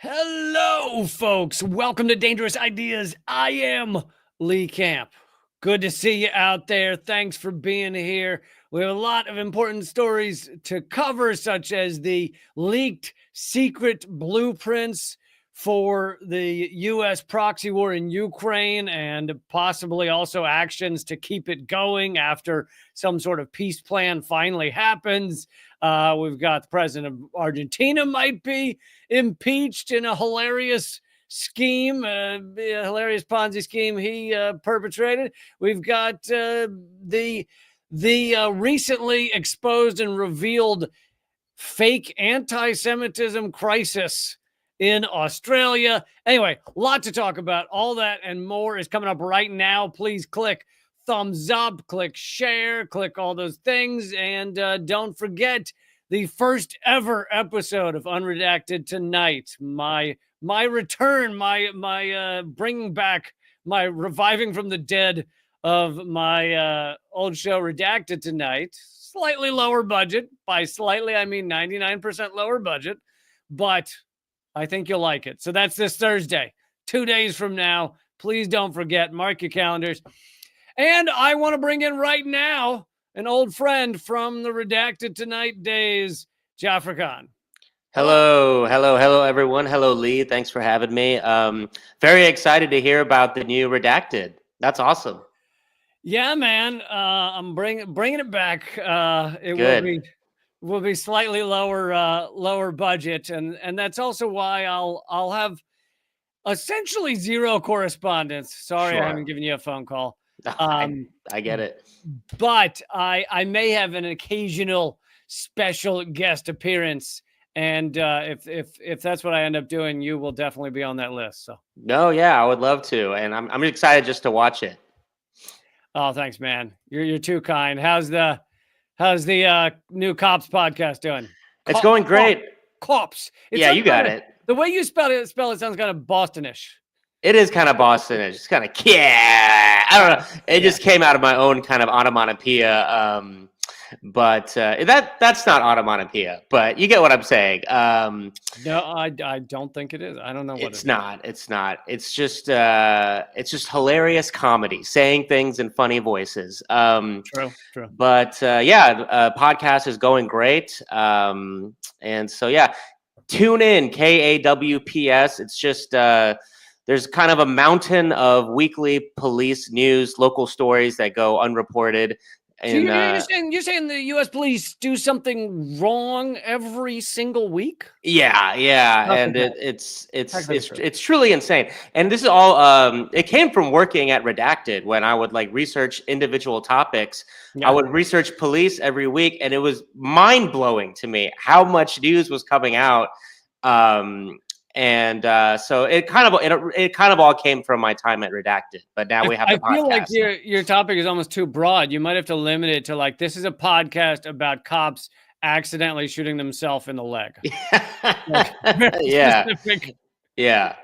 Hello, folks. Welcome to Dangerous Ideas. I am Lee Camp. Good to see you out there. Thanks for being here. We have a lot of important stories to cover, such as the leaked secret blueprints for the U.S. proxy war in Ukraine and possibly also actions to keep it going after some sort of peace plan finally happens. We've got the president of Argentina might be impeached in a hilarious scheme, a hilarious Ponzi scheme he perpetrated. We've got the recently exposed and revealed fake anti-Semitism crisis in Australia. Anyway, a lot to talk about. All that and more is coming up right now. Please click thumbs up, click share, click all those things, and don't forget the first ever episode of Unredacted tonight. My return, my bringing back, my reviving from the dead of my old show Redacted tonight. Slightly lower budget. By slightly, I mean 99% lower budget, but I think you'll like it. So that's this Thursday, 2 days from now. Please don't forget, mark your calendars. And I want to bring in right now an old friend from the Redacted Tonight days, Jaffer Khan. Hello, everyone. Hello, Lee. Thanks for having me. Very excited to hear about the new Redacted. That's awesome. Yeah, man. I'm bringing it back. It Good. will be slightly lower budget, and that's also why I'll have essentially zero correspondence. Sorry, Sure. I haven't given you a phone call. I get it. But I may have an occasional special guest appearance, and if that's what I end up doing, you will definitely be on that list. So No, yeah, I would love to, and I'm excited just to watch it. oh, thanks, man. You're too kind. How's the new Cops podcast doing? It's going great. Cops. Yeah, you got it. The way you spell it sounds kind of Bostonish. It is kind of Boston-ish. It's kind of I don't know. It just came out of my own kind of onomatopoeia. But that's not onomatopoeia. But you get what I'm saying. No, I don't think it is. I don't know what it's not. It's not. It's just hilarious comedy, saying things in funny voices. True. But podcast is going great. And so tune in KAWPS. It's just there's kind of a mountain of weekly police news, local stories that go unreported. And so you're saying the U.S. police do something wrong every single week? Yeah, and it's truly insane. And this is all it came from working at Redacted when I would like research individual topics. Yeah. I would research police every week, and it was mind blowing to me how much news was coming out. So it kind of all came from my time at Redacted, but now we have the podcast. I feel like your topic is almost too broad. You might have to limit it to like, this is a podcast about cops accidentally shooting themselves in the leg. Yeah. Specific. Yeah.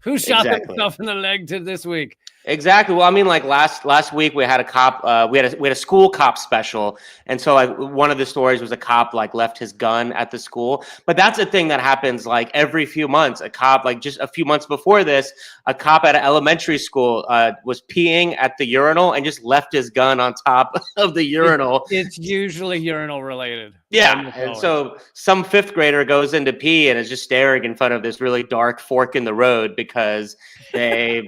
Who shot themselves in the leg to this week? Exactly. Well, I mean, like last week we had a cop. We had a school cop special, and so like one of the stories was a cop like left his gun at the school. But that's a thing that happens like every few months. A cop, like just a few months before this, a cop at an elementary school was peeing at the urinal and just left his gun on top of the urinal. It's usually urinal related. Yeah, and so some fifth grader goes in to pee and is just staring in front of this really dark fork in the road because they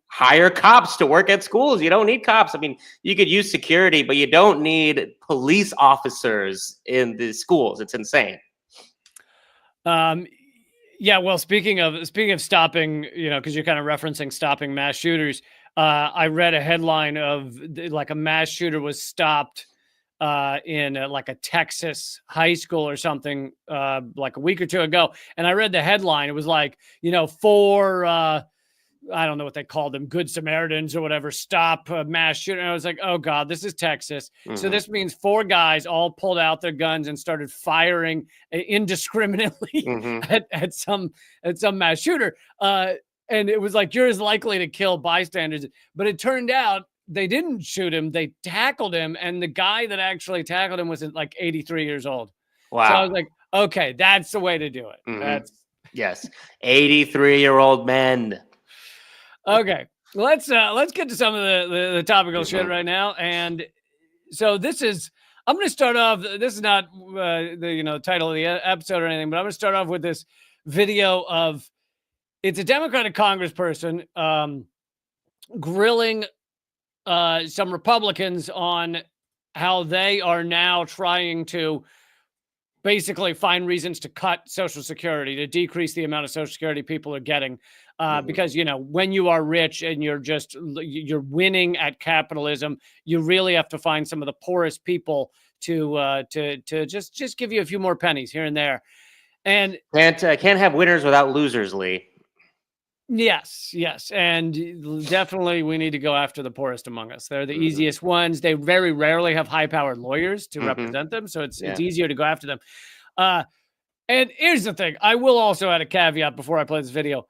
hire cops to work at schools. You don't need cops. I mean, you could use security, but you don't need police officers in the schools. It's insane. Yeah. Well, speaking of stopping, because you're kind of referencing stopping mass shooters. I read a headline of like a mass shooter was stopped in like a Texas high school or something like a week or two ago. And I read the headline. It was like, 4 I don't know what they called them, Good Samaritans or whatever, stop a mass shooting. And I was like, oh God, this is Texas. Mm-hmm. So this means 4 guys all pulled out their guns and started firing indiscriminately mm-hmm. at some mass shooter. And it was like, you're as likely to kill bystanders. But it turned out they didn't shoot him. They tackled him. And the guy that actually tackled him was like 83 years old. Wow. So I was like, okay, that's the way to do it. Mm-hmm. Yes, 83-year-old men. Okay, let's get to some of the topical shit right now. And so I'm going to start off. This is not the title of the episode or anything, but I'm going to start off with this video of it's a Democratic congressperson grilling some Republicans on how they are now trying to basically find reasons to cut Social Security, to decrease the amount of Social Security people are getting. Because, when you are rich and you're winning at capitalism, you really have to find some of the poorest people to just give you a few more pennies here and there. And can't have winners without losers, Lee. Yes. And definitely we need to go after the poorest among us. They're the easiest ones. They very rarely have high-powered lawyers to represent them, so it's easier to go after them. And here's the thing. I will also add a caveat before I play this video.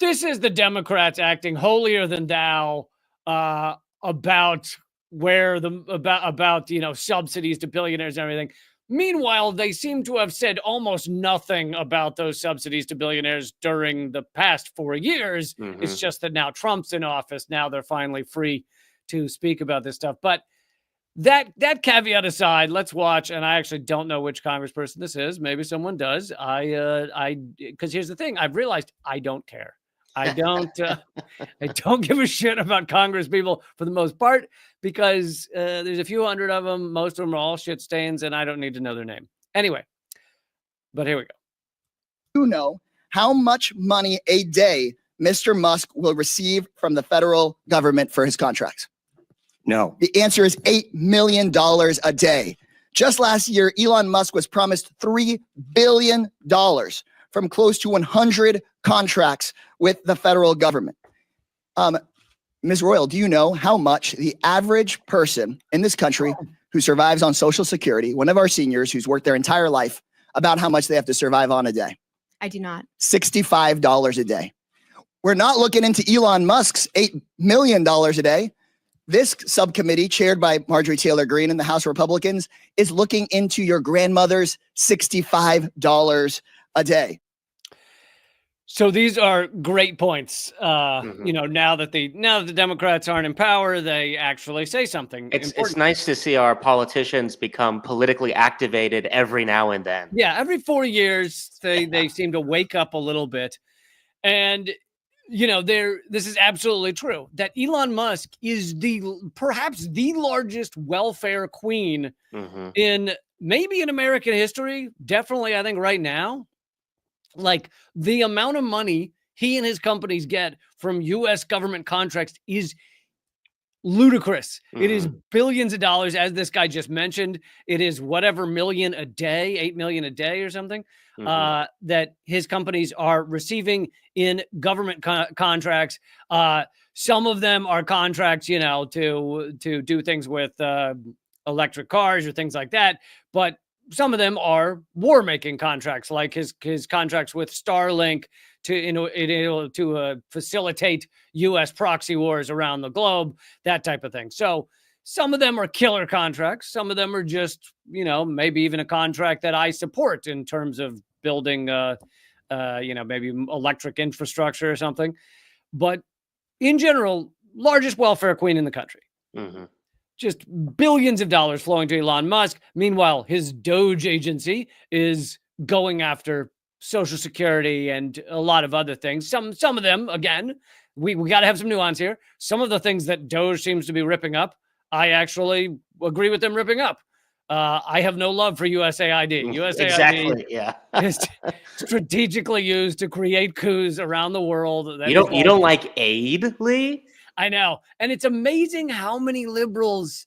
This is the Democrats acting holier than thou about subsidies to billionaires and everything. Meanwhile, they seem to have said almost nothing about those subsidies to billionaires during the past 4 years. It's just that now Trump's in office. Now they're finally free to speak about this stuff. But that caveat aside, let's watch. And I actually don't know which congressperson this is. Maybe someone does. Because here's the thing. I've realized I don't care. I don't give a shit about Congress people for the most part, because there's a few hundred of them. Most of them are all shit stains, and I don't need to know their name. Anyway, but here we go. You know how much money a day Mr. Musk will receive from the federal government for his contracts? No. The answer is $8 million a day. Just last year, Elon Musk was promised $3 billion from close to 100 contracts with the federal government. Ms. Royal, do you know how much the average person in this country who survives on Social Security, one of our seniors who's worked their entire life, about how much they have to survive on a day? I do not. $65 a day. We're not looking into Elon Musk's $8 million a day. This subcommittee, chaired by Marjorie Taylor Greene and the House Republicans, is looking into your grandmother's $65 a day. So these are great points. Now that the Democrats aren't in power, they actually say something. It's nice to see our politicians become politically activated every now and then. Yeah, every 4 years they seem to wake up a little bit, and this is absolutely true that Elon Musk is perhaps the largest welfare queen in American history. Definitely, I think right now. Like, the amount of money he and his companies get from U.S. government contracts is ludicrous. It is billions of dollars, as this guy just mentioned. It is whatever million a day, 8 million a day or something, that his companies are receiving in government contracts. Some of them are contracts, to do things with electric cars or things like that. But some of them are war-making contracts, like his contracts with Starlink to facilitate U.S. proxy wars around the globe, that type of thing. So some of them are killer contracts. Some of them are just, maybe even a contract that I support in terms of building, maybe electric infrastructure or something. But in general, largest welfare queen in the country. Just billions of dollars flowing to Elon Musk. Meanwhile, his Doge agency is going after Social Security and a lot of other things. Some of them, again, we got to have some nuance here. Some of the things that Doge seems to be ripping up, I actually agree with them ripping up. I have no love for USAID. USAID is strategically used to create coups around the world. You don't like aid, Lee? I know. And it's amazing how many liberals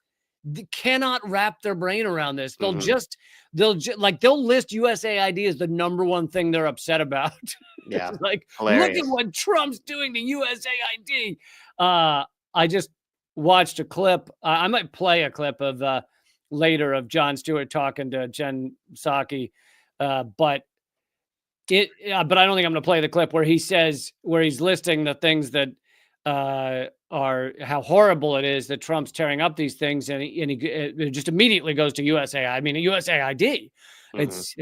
cannot wrap their brain around this. They'll list USAID as the number one thing they're upset about. Yeah. Like, hilarious. look at what Trump's doing to USAID. I just watched a clip. I might play a clip of later of Jon Stewart talking to Jen Psaki. But I don't think I'm going to play the clip where he's listing the things that are how horrible it is that Trump's tearing up these things, and he just immediately goes to USAID. I mean, USAID. It's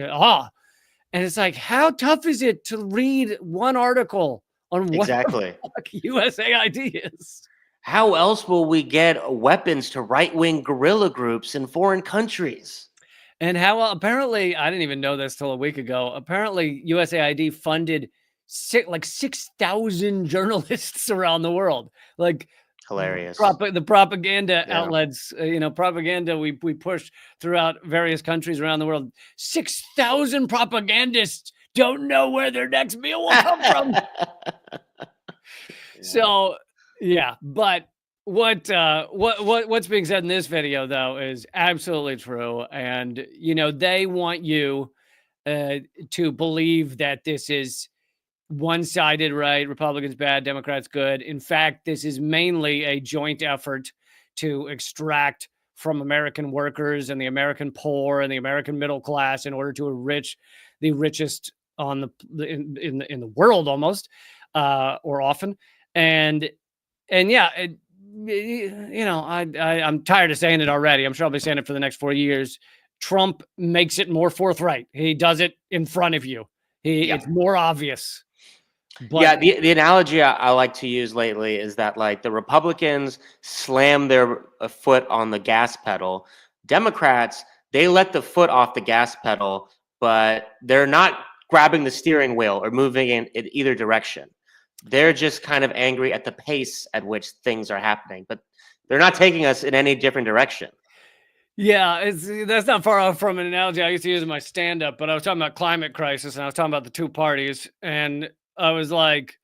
And it's like, how tough is it to read one article on what Exactly. USAID is? How else will we get weapons to right-wing guerrilla groups in foreign countries? And how apparently, I didn't even know this till a week ago. Apparently, USAID funded 6,000 journalists around the world. Like Hilarious. the propaganda Yeah. outlets, propaganda we push throughout various countries around the world. 6,000 propagandists don't know where their next meal will come from. So, yeah, but what's being said in this video though is absolutely true, and they want you to believe that this is one-sided, right? Republicans bad, Democrats good. In fact, this is mainly a joint effort to extract from American workers and the American poor and the American middle class in order to enrich the richest on in the world almost, or often. And yeah, I'm tired of saying it already. I'm sure I'll be saying it for the next 4 years. Trump makes it more forthright. He does it in front of you. It's more obvious. But the analogy I like to use lately is that like the Republicans slam their foot on the gas pedal. Democrats, they let the foot off the gas pedal, but they're not grabbing the steering wheel or moving in either direction. They're just kind of angry at the pace at which things are happening, but they're not taking us in any different direction. Yeah, that's not far off from an analogy I used to use in my stand-up, but I was talking about climate crisis and I was talking about the two parties, and I was like,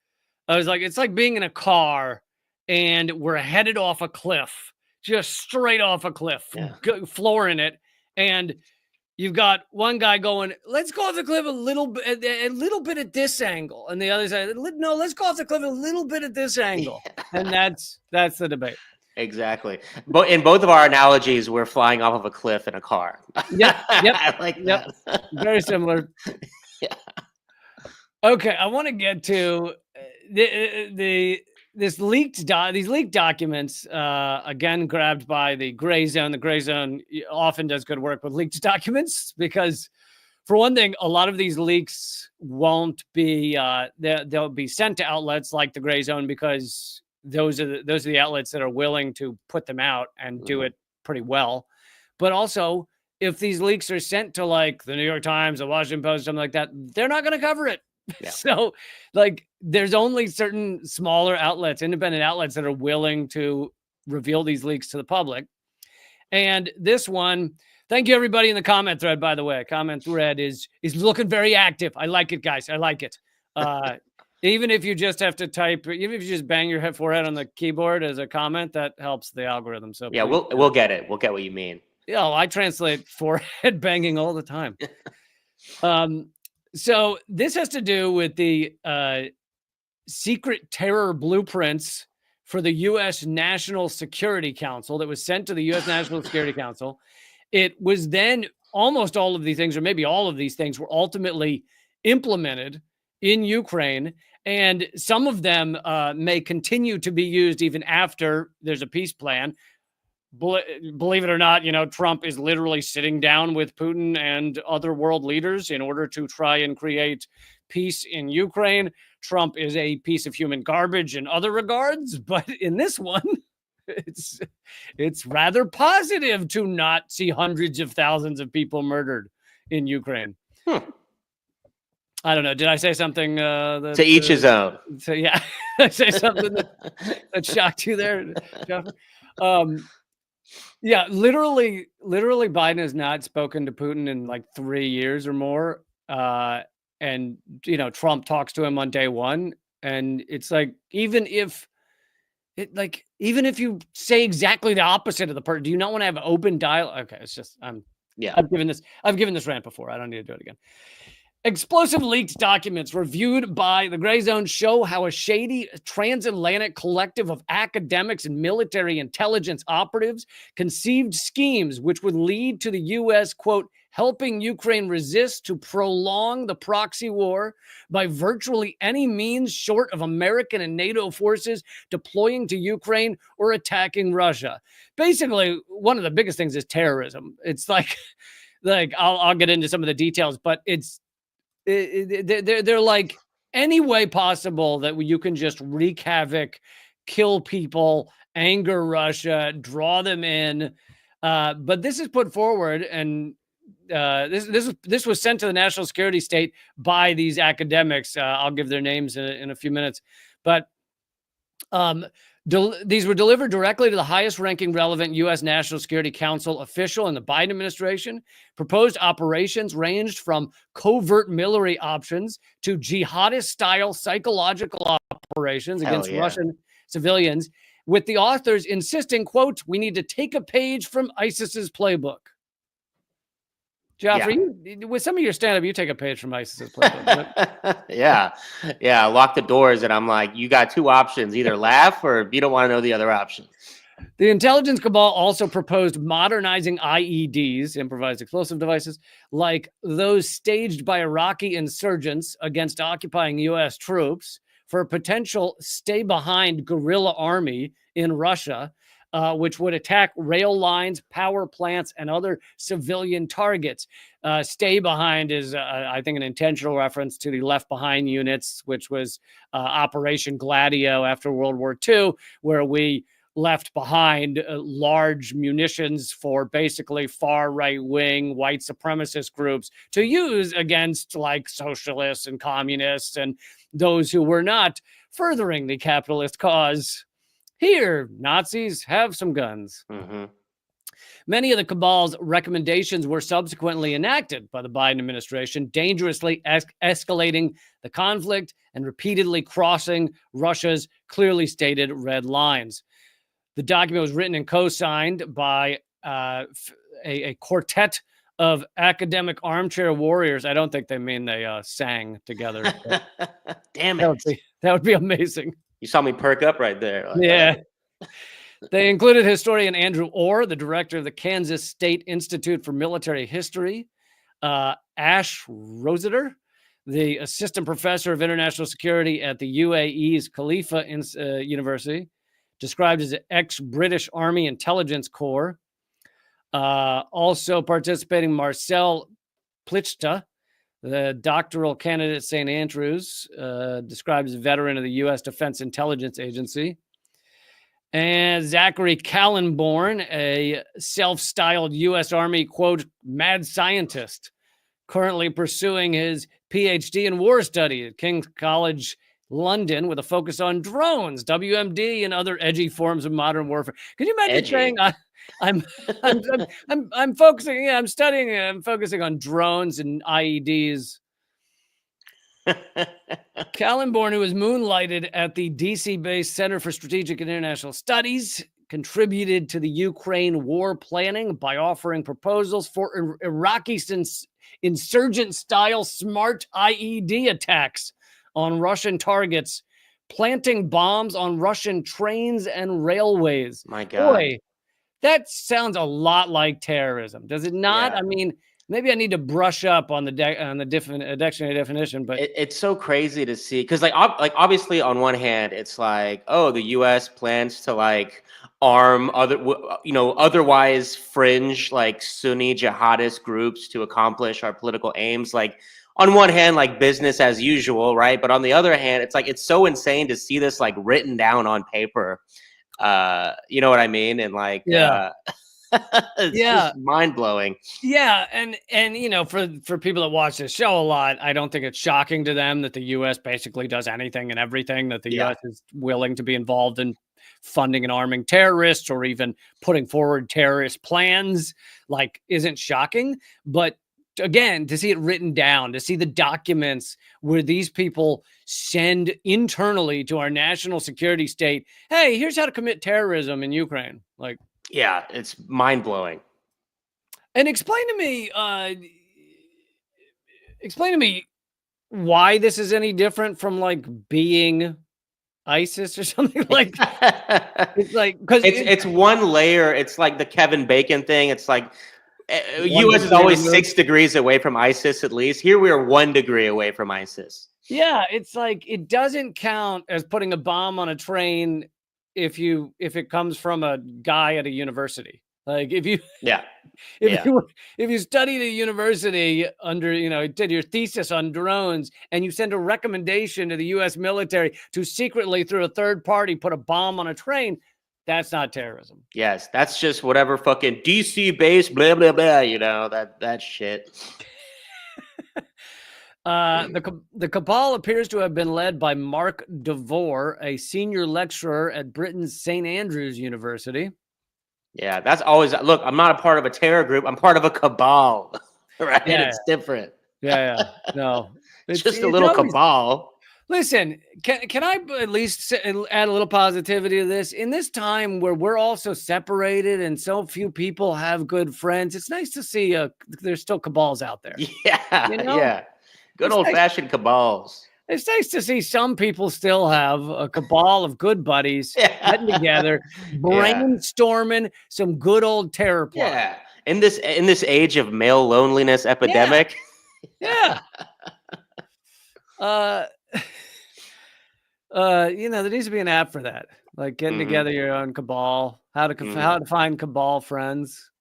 it's like being in a car and we're headed off a cliff, just straight off a cliff, flooring it, and you've got one guy going, let's go off the cliff a little bit at this angle, and the other side, no, let's go off the cliff a little bit at this angle, and that's the debate. Exactly. But in both of our analogies, we're flying off of a cliff in a car. Yep. I like that. Very similar. Yeah. Okay, I want to get to these leaked documents, again grabbed by the Gray Zone. The Gray Zone often does good work with leaked documents because, for one thing, a lot of these leaks won't be they'll be sent to outlets like the Gray Zone because those are the outlets that are willing to put them out and do it pretty well. But also, if these leaks are sent to like the New York Times, the Washington Post, something like that, they're not going to cover it. Yeah. So, like, there's only certain smaller outlets, independent outlets, that are willing to reveal these leaks to the public. And this one, thank you everybody in the comment thread, by the way. Comment thread is looking very active. I like it, guys. I like it. Even if you just have to type, even if you just bang your forehead on the keyboard as a comment, that helps the algorithm. So yeah, we'll get it. We'll get what you mean. Yeah, I translate forehead banging all the time. So this has to do with the secret terror blueprints for the U.S. National Security Council that was sent to the U.S. National Security Council. It was then almost all of these things, or maybe all of these things, were ultimately implemented in Ukraine. And some of them may continue to be used even after there's a peace plan. Believe it or not, Trump is literally sitting down with Putin and other world leaders in order to try and create peace in Ukraine. Trump is a piece of human garbage in other regards, but in this one, it's rather positive to not see hundreds of thousands of people murdered in Ukraine. I don't know. Did I say something? To each his own. So yeah, I say something that shocked you there, Jeff? Yeah, literally, Biden has not spoken to Putin in like 3 years or more. And, Trump talks to him on day one. And it's like, even if you say exactly the opposite of the person, do you not want to have an open dialogue? Okay, it's just, I've given this rant before. I don't need to do it again. Explosive leaked documents reviewed by the Gray Zone show how a shady transatlantic collective of academics and military intelligence operatives conceived schemes which would lead to the U.S., quote, helping Ukraine resist to prolong the proxy war by virtually any means short of American and NATO forces deploying to Ukraine or attacking Russia. Basically, one of the biggest things is terrorism. It's like I'll get into some of the details, but it's they're like any way possible that you can just wreak havoc, kill people, anger Russia, draw them in. But this is put forward, and this was sent to the national security state by these academics. I'll give their names in a few minutes, but these were delivered directly to the highest-ranking relevant U.S. National Security Council official in the Biden administration. Proposed operations ranged from covert military options to jihadist-style psychological operations against Russian civilians, with the authors insisting, quote, "We need to take a page from ISIS's playbook." Joffrey, with some of your stand-up, you take a page from ISIS's playbook. Yeah. Lock the doors, and I'm like, you got two options: either laugh or you don't want to know the other option. The intelligence cabal also proposed modernizing IEDs, improvised explosive devices, like those staged by Iraqi insurgents against occupying U.S. troops, for a potential stay-behind guerrilla army in Russia, which would attack rail lines, power plants, and other civilian targets. Stay behind is, I think, an intentional reference to the Left Behind units, which was Operation Gladio after World War II, where we left behind large munitions for basically far right-wing white supremacist groups to use against like socialists and communists and those who were not furthering the capitalist cause. Here, Nazis, have some guns. Mm-hmm. Many of the cabal's recommendations were subsequently enacted by the Biden administration, dangerously escalating the conflict and repeatedly crossing Russia's clearly stated red lines. The document was written and co-signed by a quartet of academic armchair warriors. I don't think they mean they sang together. Damn it. That would be amazing. You saw me perk up right there. Yeah. They included historian Andrew Orr, the director of the Kansas State Institute for Military History, Ash Roseter, the assistant professor of international security at the UAE's Khalifa University, described as an ex-British Army Intelligence Corps. Also participating, Marcel Plichta, the doctoral candidate at St. Andrews, described as a veteran of the U.S. Defense Intelligence Agency. And Zachary Kallenborn, a self-styled U.S. Army, quote, mad scientist, currently pursuing his PhD in war study at King's College London with a focus on drones, WMD, and other edgy forms of modern warfare. Can you imagine saying I'm focusing? Yeah, I'm studying. I'm focusing on drones and IEDs. Kallenborn, who was moonlighted at the DC-based Center for Strategic and International Studies, contributed to the Ukraine war planning by offering proposals for Iraqi insurgent-style smart IED attacks on Russian targets, planting bombs on Russian trains and railways. My God. Boy, that sounds a lot like terrorism, does it not? Yeah. I mean, maybe I need to brush up on the dictionary definition, but it's so crazy to see because, like obviously, on one hand, it's like, oh, the U.S. plans to like arm otherwise fringe like Sunni jihadist groups to accomplish our political aims. Like, on one hand, like business as usual, right? But on the other hand, it's like it's so insane to see this like written down on paper. You know what I mean? And like, it's just mind-blowing. Yeah, and you know, for people that watch this show a lot, I don't think it's shocking to them that the U.S. basically does anything and everything, that the U.S. is willing to be involved in funding and arming terrorists or even putting forward terrorist plans, like, isn't shocking. But again, to see it written down, to see the documents where these people send internally to our national security state, hey, here's how to commit terrorism in Ukraine. Like, yeah, it's mind-blowing. And explain to me why this is any different from like being ISIS or something like that. It's like, because it's one layer. It's like the Kevin Bacon thing. It's like U.S. is always 6 degrees away from ISIS, at least. Here we are 1 degree away from ISIS. Yeah, it's like it doesn't count as putting a bomb on a train if it comes from a guy at a university. Like if you Yeah. if Yeah. if you studied at a university under, did your thesis on drones and you send a recommendation to the US military to secretly through a third party put a bomb on a train, that's not terrorism. Yes, that's just whatever fucking DC base, blah blah blah. That shit. The cabal appears to have been led by Mark DeVore, a senior lecturer at Britain's St. Andrews University. Yeah, that's always look. I'm not a part of a terror group. I'm part of a cabal, right? Yeah, It's different. Yeah. No, It's just a little cabal. Listen, can I at least add a little positivity to this? In this time where we're all so separated and so few people have good friends, it's nice to see there's still cabals out there. Yeah, yeah. Good old-fashioned cabals. It's nice to see some people still have a cabal of good buddies getting together, brainstorming some good old terror plot. Yeah, in this age of male loneliness epidemic. Yeah. There needs to be an app for that, like getting together your own cabal, how to find cabal friends.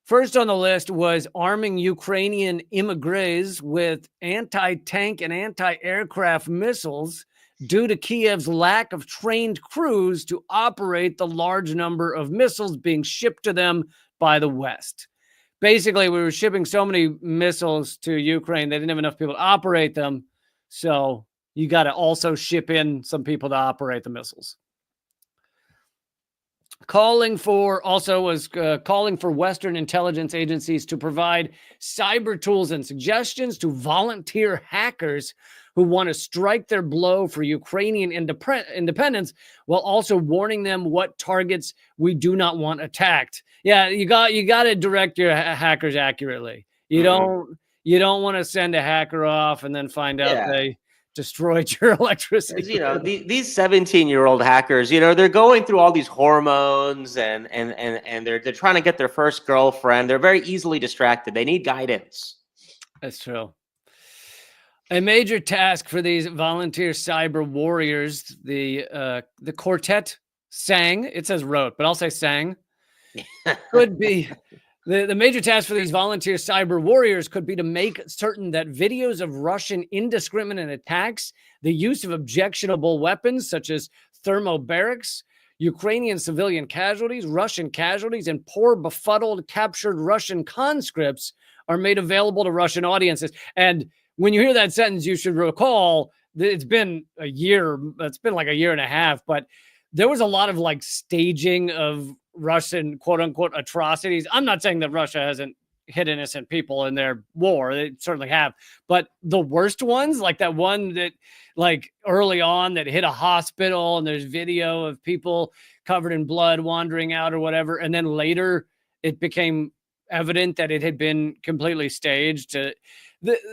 First on the list was arming Ukrainian immigrants with anti-tank and anti-aircraft missiles due to Kiev's lack of trained crews to operate the large number of missiles being shipped to them by the West. Basically, we were shipping so many missiles to Ukraine, they didn't have enough people to operate them. So you got to also ship in some people to operate the missiles. Calling for Western intelligence agencies to provide cyber tools and suggestions to volunteer hackers who want to strike their blow for Ukrainian independence, while also warning them what targets we do not want attacked. Yeah, you got to direct your hackers accurately. You don't want to send a hacker off and then find out they destroyed your electricity. These 17-year-old hackers, they're going through all these hormones and they're trying to get their first girlfriend. They're very easily distracted. They need guidance. That's true. A major task for these volunteer cyber warriors, the quartet sang, it says wrote, but I'll say sang, could be the major task for these volunteer cyber warriors could be to make certain that videos of Russian indiscriminate attacks, the use of objectionable weapons such as thermobarics, Ukrainian civilian casualties, Russian casualties, and poor befuddled captured Russian conscripts are made available to Russian audiences. And when you hear that sentence, you should recall that it's been a year. It's been like a year and a half, but there was a lot of staging of Russian quote unquote atrocities. I'm not saying that Russia hasn't hit innocent people in their war. They certainly have, but the worst ones, like that one that early on that hit a hospital and there's video of people covered in blood wandering out or whatever. And then later it became evident that it had been completely staged.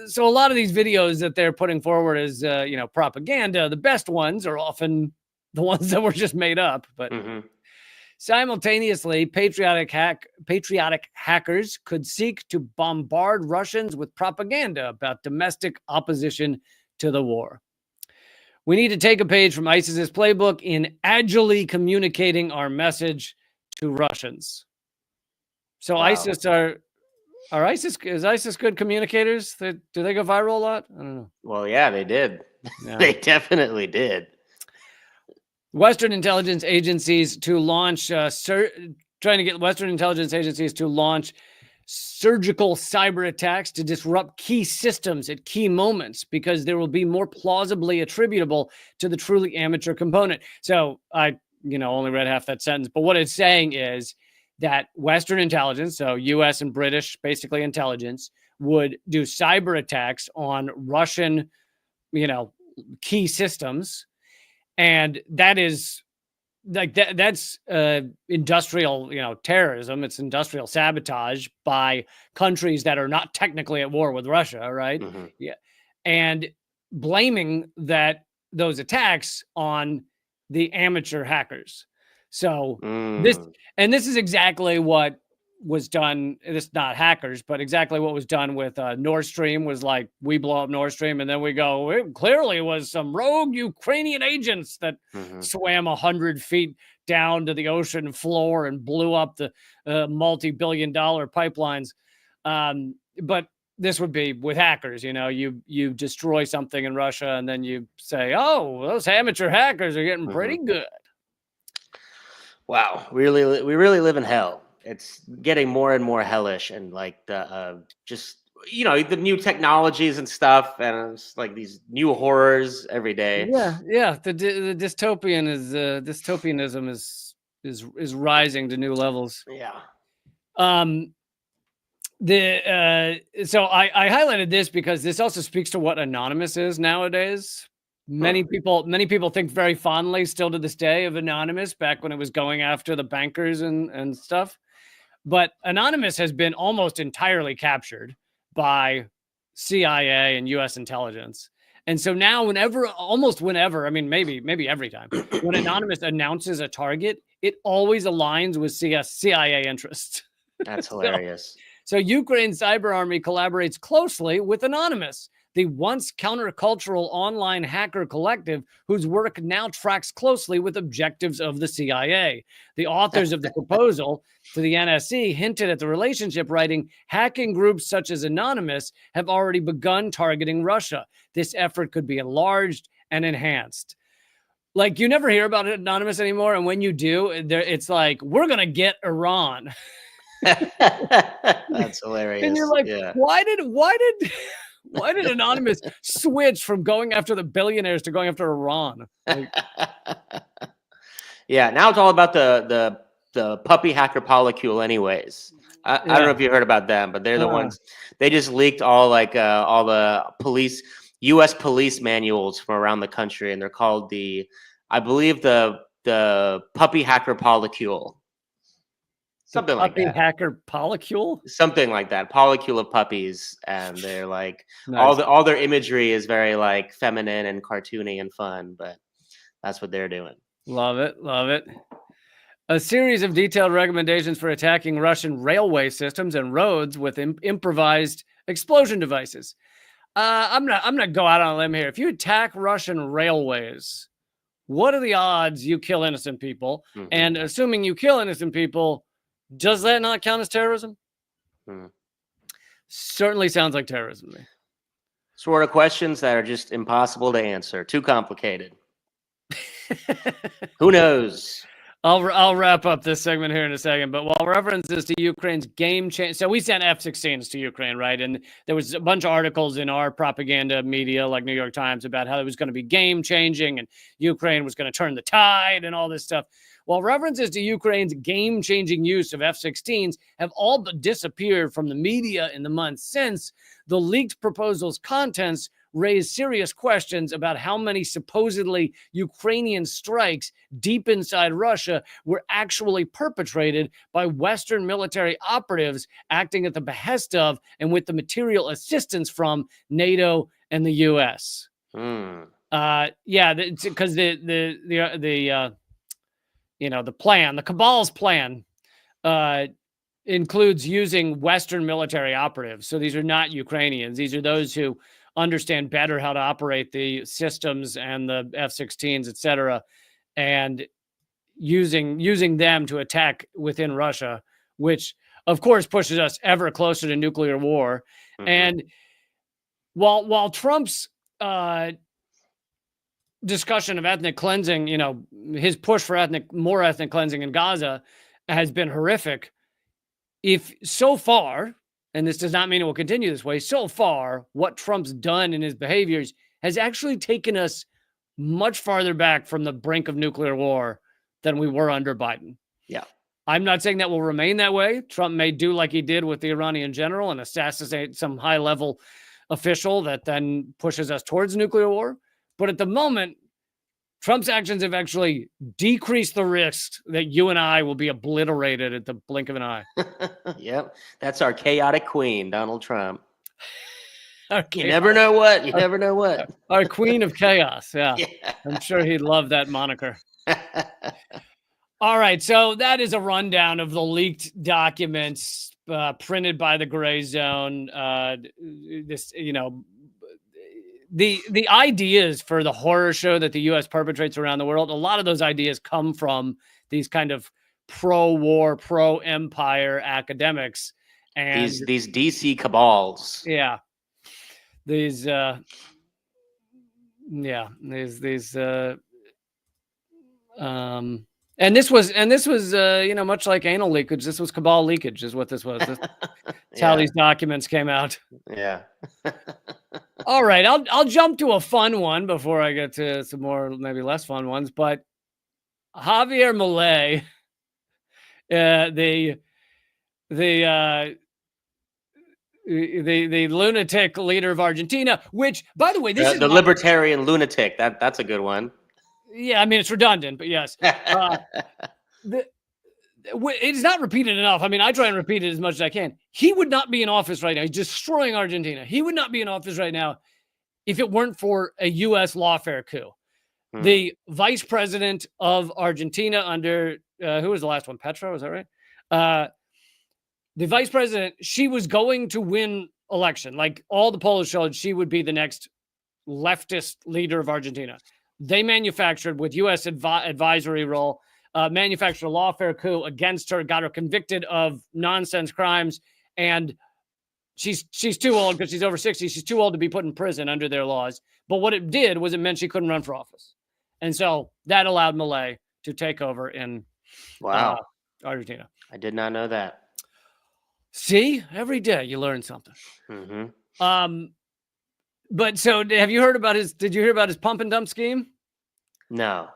So a lot of these videos that they're putting forward as, propaganda, the best ones are often the ones that were just made up, but simultaneously, patriotic hackers could seek to bombard Russians with propaganda about domestic opposition to the war. We need to take a page from ISIS's playbook in agilely communicating our message to Russians. So wow. Is ISIS good communicators? Do they go viral a lot? I don't know. Well, yeah, they did. Yeah. They definitely did. Western intelligence agencies to launch trying to get Western intelligence agencies to launch surgical cyber attacks to disrupt key systems at key moments because there will be more plausibly attributable to the truly amateur component. So I, only read half that sentence, but what it's saying is that Western intelligence, so US and British, basically intelligence, would do cyber attacks on Russian, key systems. And that is that's industrial, terrorism. It's industrial sabotage by countries that are not technically at war with Russia, right? Mm-hmm. Yeah. And blaming those attacks on the amateur hackers. So this is exactly what was done. It's not hackers, but exactly what was done with Nord Stream was we blow up Nord Stream and then we go, it clearly was some rogue Ukrainian agents that swam 100 feet down to the ocean floor and blew up the multi-billion-dollar pipelines. But this would be with hackers. You destroy something in Russia and then you say, oh, those amateur hackers are getting pretty good. Wow, we really live in hell. It's getting more and more hellish, and like the the new technologies and stuff, and it's like these new horrors every day. Yeah. The dystopianism is rising to new levels. Yeah. So I highlighted this because this also speaks to what anonymous is nowadays. Many people think very fondly still to this day of Anonymous back when it was going after the bankers and stuff. But Anonymous has been almost entirely captured by CIA and US intelligence. And so now almost whenever, I mean, maybe every time, when Anonymous announces a target, it always aligns with CIA interests. That's hilarious. So Ukraine's cyber army collaborates closely with Anonymous, the once countercultural online hacker collective whose work now tracks closely with objectives of the CIA. The authors of the proposal to the NSC hinted at the relationship, writing, hacking groups such as Anonymous have already begun targeting Russia. This effort could be enlarged and enhanced. Like, you never hear about Anonymous anymore, and when you do, it's like, we're going to get Iran. That's hilarious. And you're like, why did Anonymous switch from going after the billionaires to going after Iran? Like, yeah, now it's all about the puppy hacker polycule anyways. I don't know if you heard about them, but they're the ones. They just leaked all the US police manuals from around the country, and they're called I believe the puppy hacker polycule. Something like that. Puppy hacker polycule? Something like that. Polycule of puppies. And they're like, nice. all their imagery is very like feminine and cartoony and fun, but that's what they're doing. Love it. A series of detailed recommendations for attacking Russian railway systems and roads with improvised explosion devices. I'm gonna go out on a limb here. If you attack Russian railways, what are the odds you kill innocent people? Mm-hmm. And assuming you kill innocent people, does that not count as terrorism? Certainly sounds like terrorism to me. Sort of questions that are just impossible to answer. Too complicated. Who knows? I'll wrap up this segment here in a second, but while references to Ukraine's game-changing... So we sent F-16s to Ukraine, right? And there was a bunch of articles in our propaganda media, like New York Times, about how it was going to be game-changing and Ukraine was going to turn the tide and all this stuff. While references to Ukraine's game-changing use of F-16s have all but disappeared from the media in the months since, the leaked proposal's contents raised serious questions about how many supposedly Ukrainian strikes deep inside Russia were actually perpetrated by Western military operatives acting at the behest of and with the material assistance from NATO and the U.S. Because the plan, the cabal's plan, includes using Western military operatives. So these are not Ukrainians. These are those who understand better how to operate the systems and the F-16s, et cetera, and using them to attack within Russia, which of course pushes us ever closer to nuclear war. Mm-hmm. And while Trump's discussion of ethnic cleansing, his push for more ethnic cleansing in Gaza has been horrific. If so far, and this does not mean it will continue this way, so far, what Trump's done in his behaviors has actually taken us much farther back from the brink of nuclear war than we were under Biden. Yeah. I'm not saying that will remain that way. Trump may do like he did with the Iranian general and assassinate some high-level official that then pushes us towards nuclear war. But at the moment, Trump's actions have actually decreased the risk that you and I will be obliterated at the blink of an eye. Yep. That's our chaotic queen, Donald Trump. You never know what. Our queen of chaos. Yeah. I'm sure he'd love that moniker. All right. So that is a rundown of the leaked documents printed by the Gray Zone. the ideas for the horror show that the U.S. perpetrates around the world, a lot of those ideas come from these kind of pro-war, pro-empire academics. And these DC cabals. yeah, these and this was much like anal leakage, this was cabal leakage is what this was. That's how these documents came out. Yeah. All right, I'll jump to a fun one before I get to some more maybe less fun ones. But Javier Milei, the lunatic leader of Argentina, which, by the way, this is the libertarian lunatic. That's a good one. Yeah, I mean, it's redundant, but yes. It's not repeated enough. I mean, I try and repeat it as much as I can. He would not be in office right now. He's destroying Argentina. He would not be in office right now if it weren't for a U.S. lawfare coup. The vice president of Argentina under, who was the last one? Petro, is that right? The vice president, she was going to win election. Like all the polls showed, she would be the next leftist leader of Argentina. They manufactured, with U.S. advisory role, manufactured a lawfare coup against her, got her convicted of nonsense crimes, and she's too old because she's over 60. She's too old to be put in prison under their laws. But what it did was it meant she couldn't run for office. And so that allowed Milei to take over in Argentina. I did not know that. See, every day you learn something. But so have you heard about did you hear about his pump and dump scheme? No.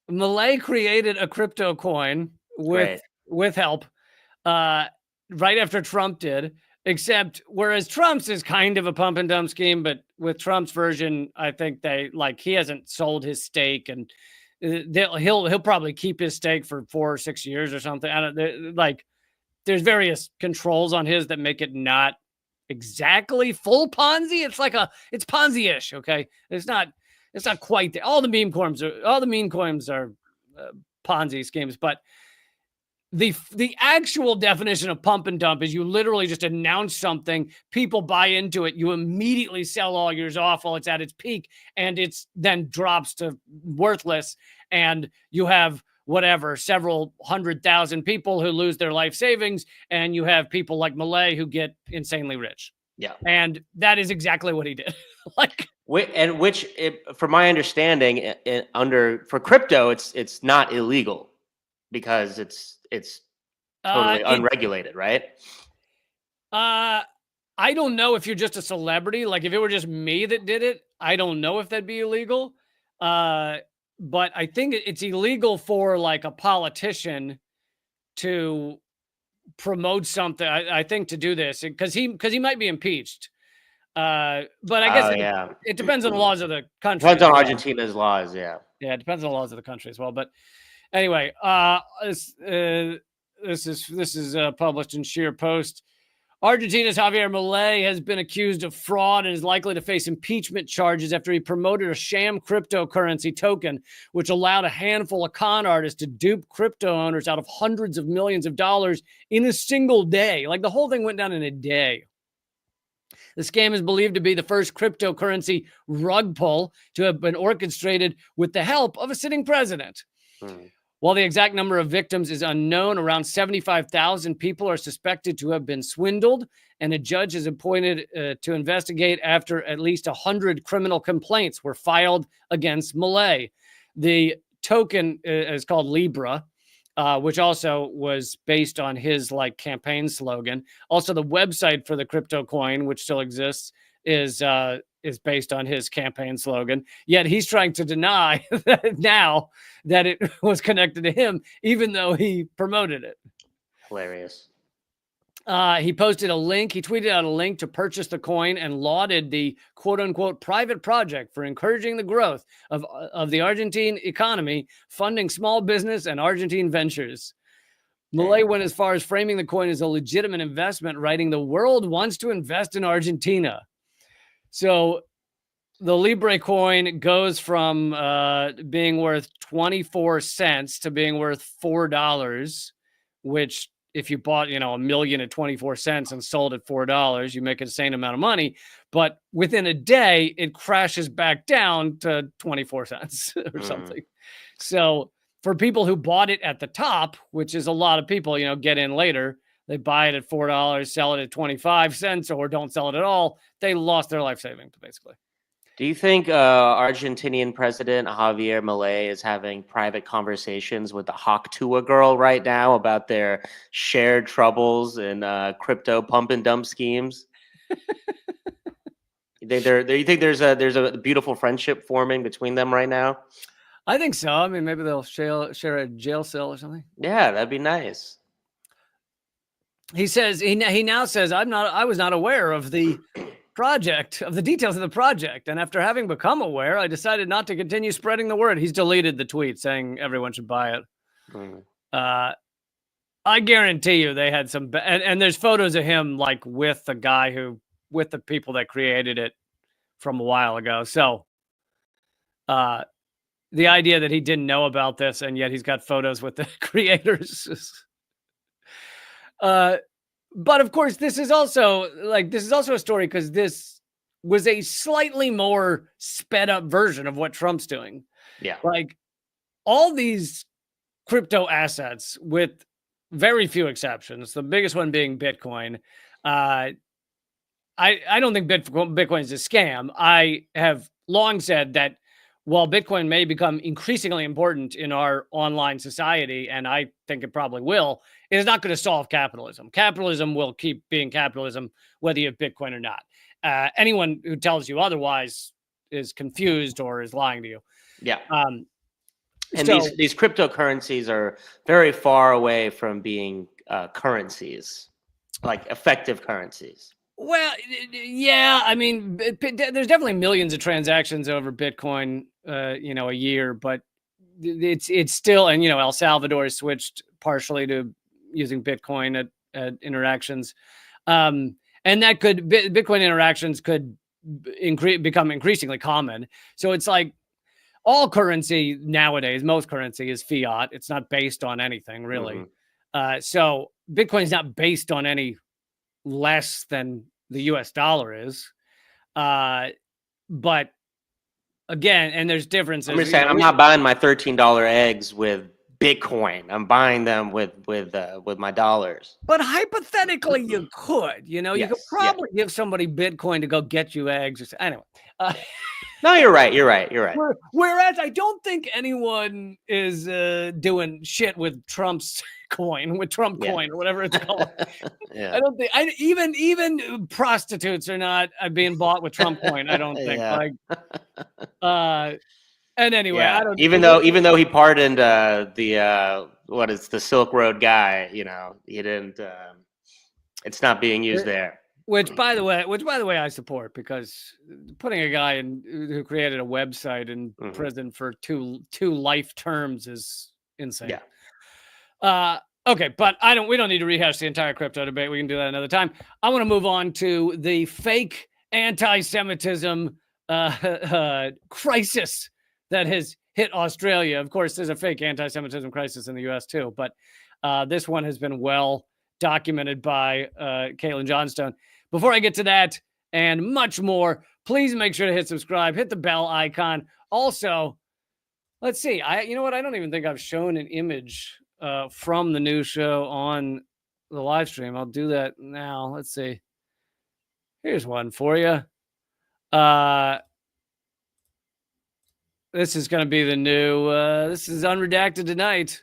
Milei created a crypto coin with help right after Trump did, except whereas Trump's is kind of a pump and dump scheme, but with Trump's version, I think he hasn't sold his stake, and he'll probably keep his stake for 4 or 6 years or something. There's various controls on his that make it not exactly full Ponzi. It's Ponzi-ish. Okay. It's not quite there. All the meme coins are Ponzi schemes, but the actual definition of pump and dump is you literally just announce something, people buy into it, you immediately sell all yours off while it's at its peak, and it's then drops to worthless, and you have several 100,000 people who lose their life savings, and you have people like Milei who get insanely rich. Yeah. And that is exactly what he did. From my understanding, for crypto, it's not illegal because it's totally unregulated, right? I don't know if you're just a celebrity. Like if it were just me that did it, I don't know if that'd be illegal. But I think it's illegal for like a politician to promote something. I think to do this because he might be impeached. But I guess it depends on the laws of the country. Depends on Argentina's laws. Yeah. Yeah, it depends on the laws of the country as well. But anyway, this is published in Sheer Post. Argentina's Javier Milei has been accused of fraud and is likely to face impeachment charges after he promoted a sham cryptocurrency token, which allowed a handful of con artists to dupe crypto owners out of hundreds of millions of dollars in a single day. Like the whole thing went down in a day. The scam is believed to be the first cryptocurrency rug pull to have been orchestrated with the help of a sitting president. While the exact number of victims is unknown, around 75,000 people are suspected to have been swindled, and a judge is appointed to investigate after at least 100 criminal complaints were filed against Milei. The token is called Libra, which also was based on his campaign slogan. Also, the website for the crypto coin, which still exists, is based on his campaign slogan. Yet he's trying to deny now that it was connected to him, even though he promoted it. Hilarious. He posted a link. He tweeted out a link to purchase the coin and lauded the quote unquote private project for encouraging the growth of the Argentine economy, funding small business and Argentine ventures. Milei went as far as framing the coin as a legitimate investment, writing, "The world wants to invest in Argentina." So the Libre coin goes from being worth 24 cents to being worth $4, which if you bought, a million at 24 cents and sold at $4, you make an insane amount of money. But within a day, it crashes back down to 24 cents or something. So for people who bought it at the top, which is a lot of people, get in later, they buy it at $4, sell it at 25 cents, or don't sell it at all. They lost their life savings, basically. Do you think Argentinian President Javier Milei is having private conversations with the Hawk Tuah girl right now about their shared troubles in crypto pump and dump schemes? You think there's a beautiful friendship forming between them right now? I think so. I mean, maybe they'll share a jail cell or something. Yeah, that'd be nice. He says he now says I was not aware of the details of the project, and after having become aware, I decided not to continue spreading the word. He's deleted the tweet saying everyone should buy it. I guarantee you they had some and there's photos of him like with the people that created it from a while ago. So the idea that he didn't know about this and yet he's got photos with the creators. But of course, this is also a story because this was a slightly more sped up version of what Trump's doing. Yeah. Like all these crypto assets, with very few exceptions, the biggest one being Bitcoin. I don't think Bitcoin is a scam. I have long said that while Bitcoin may become increasingly important in our online society, and I think it probably will, it is not going to solve capitalism. Capitalism will keep being capitalism, whether you have Bitcoin or not. Anyone who tells you otherwise is confused or is lying to you. Yeah. And these cryptocurrencies are very far away from being currencies, like effective currencies. Well, yeah, I mean, there's definitely millions of transactions over Bitcoin, a year, but it's still, and El Salvador switched partially to using Bitcoin at interactions, and that Bitcoin interactions could become increasingly common. So it's like all currency nowadays, most currency is fiat. It's not based on anything really. So Bitcoin is not based on any less than the US dollar is. But again, and there's differences. I'm just saying, I'm not buying my $13 eggs with Bitcoin. I'm buying them with my dollars. But hypothetically, you could, you could probably give somebody Bitcoin to go get you eggs. Anyway. No, you're right. Whereas I don't think anyone is doing shit with Trump's coin, coin or whatever it's called. I don't think even prostitutes are not being bought with Trump coin. I don't think. And anyway, I don't. Even though he pardoned the Silk Road guy, he didn't. It's not being used there. Which, by the way, I support, because putting a guy who created a website in prison for two life terms is insane. Yeah. Okay, but we don't need to rehash the entire crypto debate. We can do that another time. I want to move on to the fake anti-Semitism crisis that has hit Australia. Of course, there's a fake anti-Semitism crisis in the U.S. too, but this one has been well documented by Caitlin Johnstone. Before I get to that and much more, please make sure to hit subscribe, hit the bell icon. Also, let's see. You know what? I don't even think I've shown an image from the new show on the live stream. I'll do that now. Let's see. Here's one for you. This is going to be the new. This is Unredacted Tonight,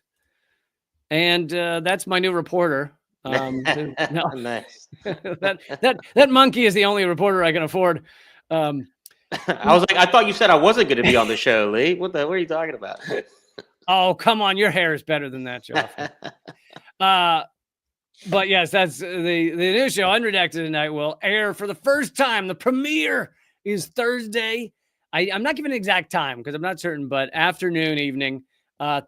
and that's my new reporter. Nice. that monkey is the only reporter I can afford. I was like, I thought you said I wasn't going to be on the show, Lee. What are you talking about? Oh, come on, your hair is better than that, Joe. But yes, that's the new show. Unredacted Tonight will air for the first time. The premiere is Thursday. I'm not giving an exact time because I'm not certain, but afternoon, evening.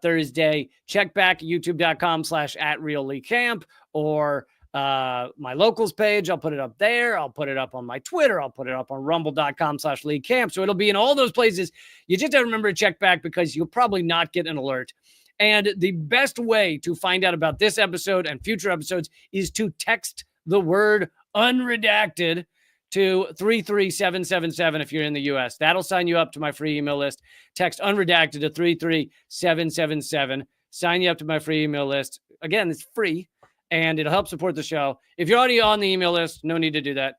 Thursday. Check back at youtube.com/@RealLeeCamp or my locals page. I'll put it up there. I'll put it up on my Twitter. I'll put it up on rumble.com/LeeCamp. So it'll be in all those places. You just have to remember to check back because you'll probably not get an alert. And the best way to find out about this episode and future episodes is to text the word unredacted to 33777 if you're in the US. That'll sign you up to my free email list. Text unredacted to 33777. Sign you up to my free email list. Again, it's free and it'll help support the show. If you're already on the email list, no need to do that.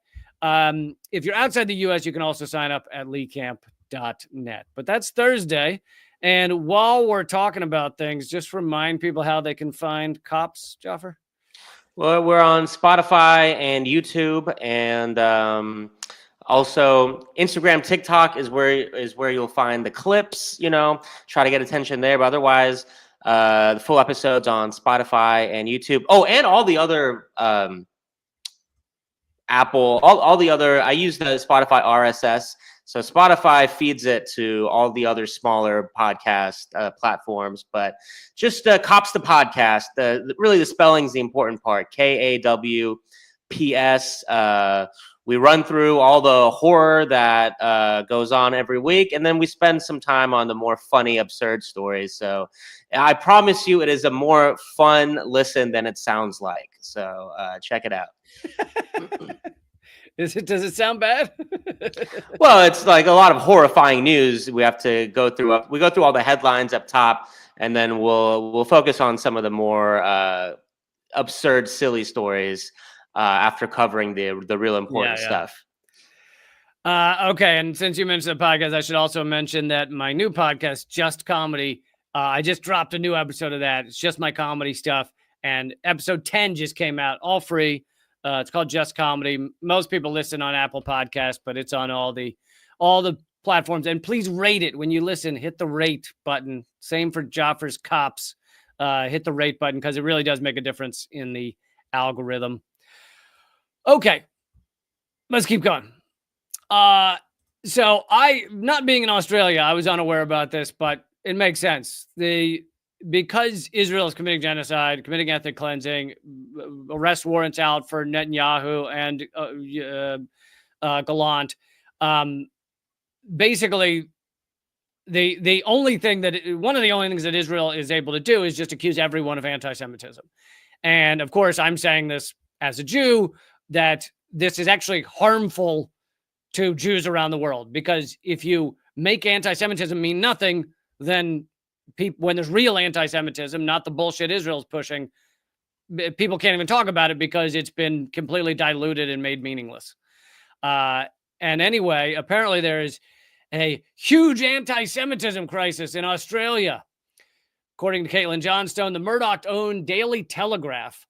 If you're outside the US, you can also sign up at leecamp.net. But that's Thursday. And while we're talking about things, just remind people how they can find Cops, Joffer. Well, we're on Spotify and YouTube, and also Instagram, TikTok is where you'll find the clips. Try to get attention there. But otherwise, the full episodes on Spotify and YouTube. Oh, and all the other Apple, all the other. I use the Spotify RSS. So Spotify feeds it to all the other smaller podcast platforms, but just Cops the Podcast. Really, the spelling's the important part. KAWPS. We run through all the horror that goes on every week, and then we spend some time on the more funny, absurd stories. So I promise you, it is a more fun listen than it sounds like. So check it out. Does it sound bad? Well, it's like a lot of horrifying news we have to go through. We go through all the headlines up top, and then we'll focus on some of the more absurd, silly stories after covering the real important stuff. Okay, and since you mentioned the podcast, I should also mention that my new podcast, Just Comedy, I just dropped a new episode of that. It's just my comedy stuff, and episode 10 just came out, all free. It's called Just Comedy. Most people listen on Apple Podcasts, but it's on all the platforms. And please rate it when you listen. Hit the rate button. Same for Joffer's Cops. Hit the rate button because it really does make a difference in the algorithm. Okay, let's keep going. So not being in Australia, I was unaware about this, but it makes sense. Because Israel is committing genocide, committing ethnic cleansing, arrest warrants out for Netanyahu and Gallant. Basically, the only thing one of the only things that Israel is able to do is just accuse everyone of anti-Semitism. And of course, I'm saying this as a Jew, that this is actually harmful to Jews around the world, because if you make anti-Semitism mean nothing, then when there's real anti-Semitism, not the bullshit Israel's pushing, people can't even talk about it because it's been completely diluted and made meaningless. And anyway, apparently there is a huge anti-Semitism crisis in Australia. According to Caitlin Johnstone, the Murdoch-owned Daily Telegraph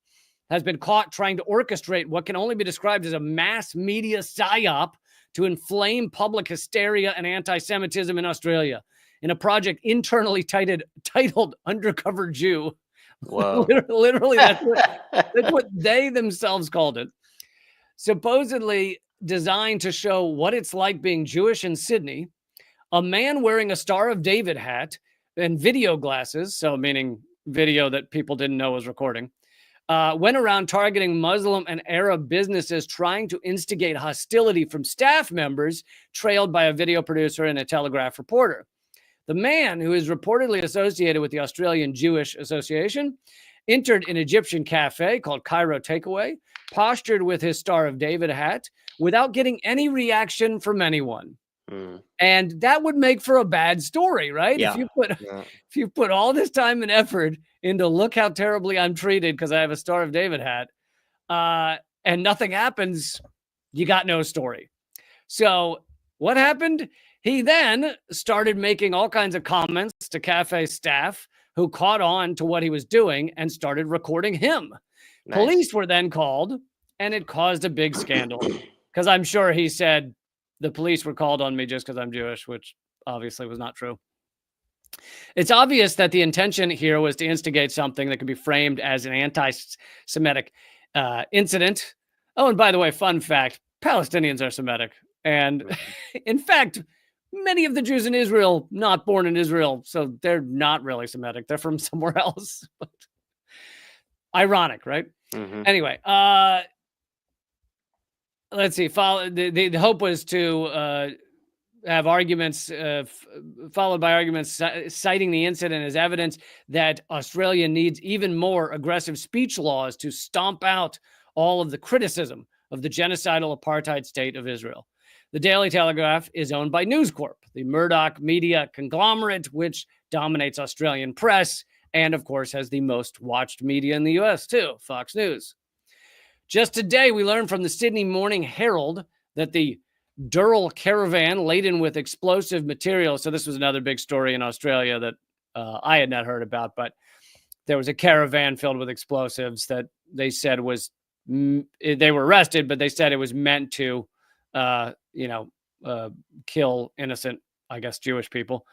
has been caught trying to orchestrate what can only be described as a mass media psyop to inflame public hysteria and anti-Semitism in Australia, in a project internally titled Undercover Jew. Whoa. Literally, that's what they themselves called it. Supposedly designed to show what it's like being Jewish in Sydney, a man wearing a Star of David hat and video glasses, so meaning video that people didn't know was recording, went around targeting Muslim and Arab businesses, trying to instigate hostility from staff members, trailed by a video producer and a Telegraph reporter. The man, who is reportedly associated with the Australian Jewish Association, entered an Egyptian cafe called Cairo Takeaway, postured with his Star of David hat, without getting any reaction from anyone. And that would make for a bad story, right? Yeah. If you put all this time and effort into look how terribly I'm treated because I have a Star of David hat, and nothing happens, you got no story. So what happened? He then started making all kinds of comments to cafe staff who caught on to what he was doing and started recording him. Nice. Police were then called, and it caused a big scandal because I'm sure he said the police were called on me just because I'm Jewish, which obviously was not true. It's obvious that the intention here was to instigate something that could be framed as an anti-Semitic incident. Oh, and by the way, fun fact, Palestinians are Semitic. And in fact, many of the Jews in Israel, not born in Israel, so they're not really Semitic. They're from somewhere else. But ironic, right? Mm-hmm. Anyway, let's see. The hope was to have arguments followed by arguments citing the incident as evidence that Australia needs even more aggressive speech laws to stomp out all of the criticism of the genocidal apartheid state of Israel. The Daily Telegraph is owned by News Corp, the Murdoch media conglomerate, which dominates Australian press and, of course, has the most watched media in the U.S., too, Fox News. Just today, we learned from the Sydney Morning Herald that the Durrell caravan laden with explosive materials. So this was another big story in Australia that I had not heard about, but there was a caravan filled with explosives that they said was, they were arrested, but they said it was meant to, kill innocent, I guess, Jewish people.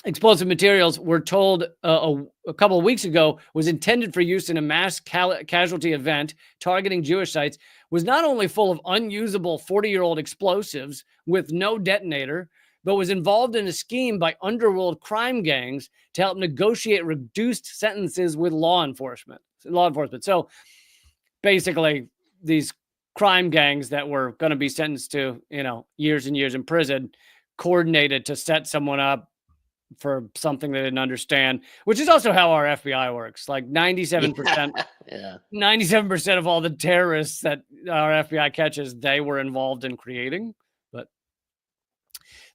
Explosive materials, were told a couple of weeks ago, was intended for use in a mass casualty event targeting Jewish sites, was not only full of unusable 40-year-old explosives with no detonator, but was involved in a scheme by underworld crime gangs to help negotiate reduced sentences with law enforcement. So basically, these crime gangs that were going to be sentenced to, years and years in prison, coordinated to set someone up for something they didn't understand, which is also how our FBI works. Like 97%, 97% of all the terrorists that our FBI catches, they were involved in creating. But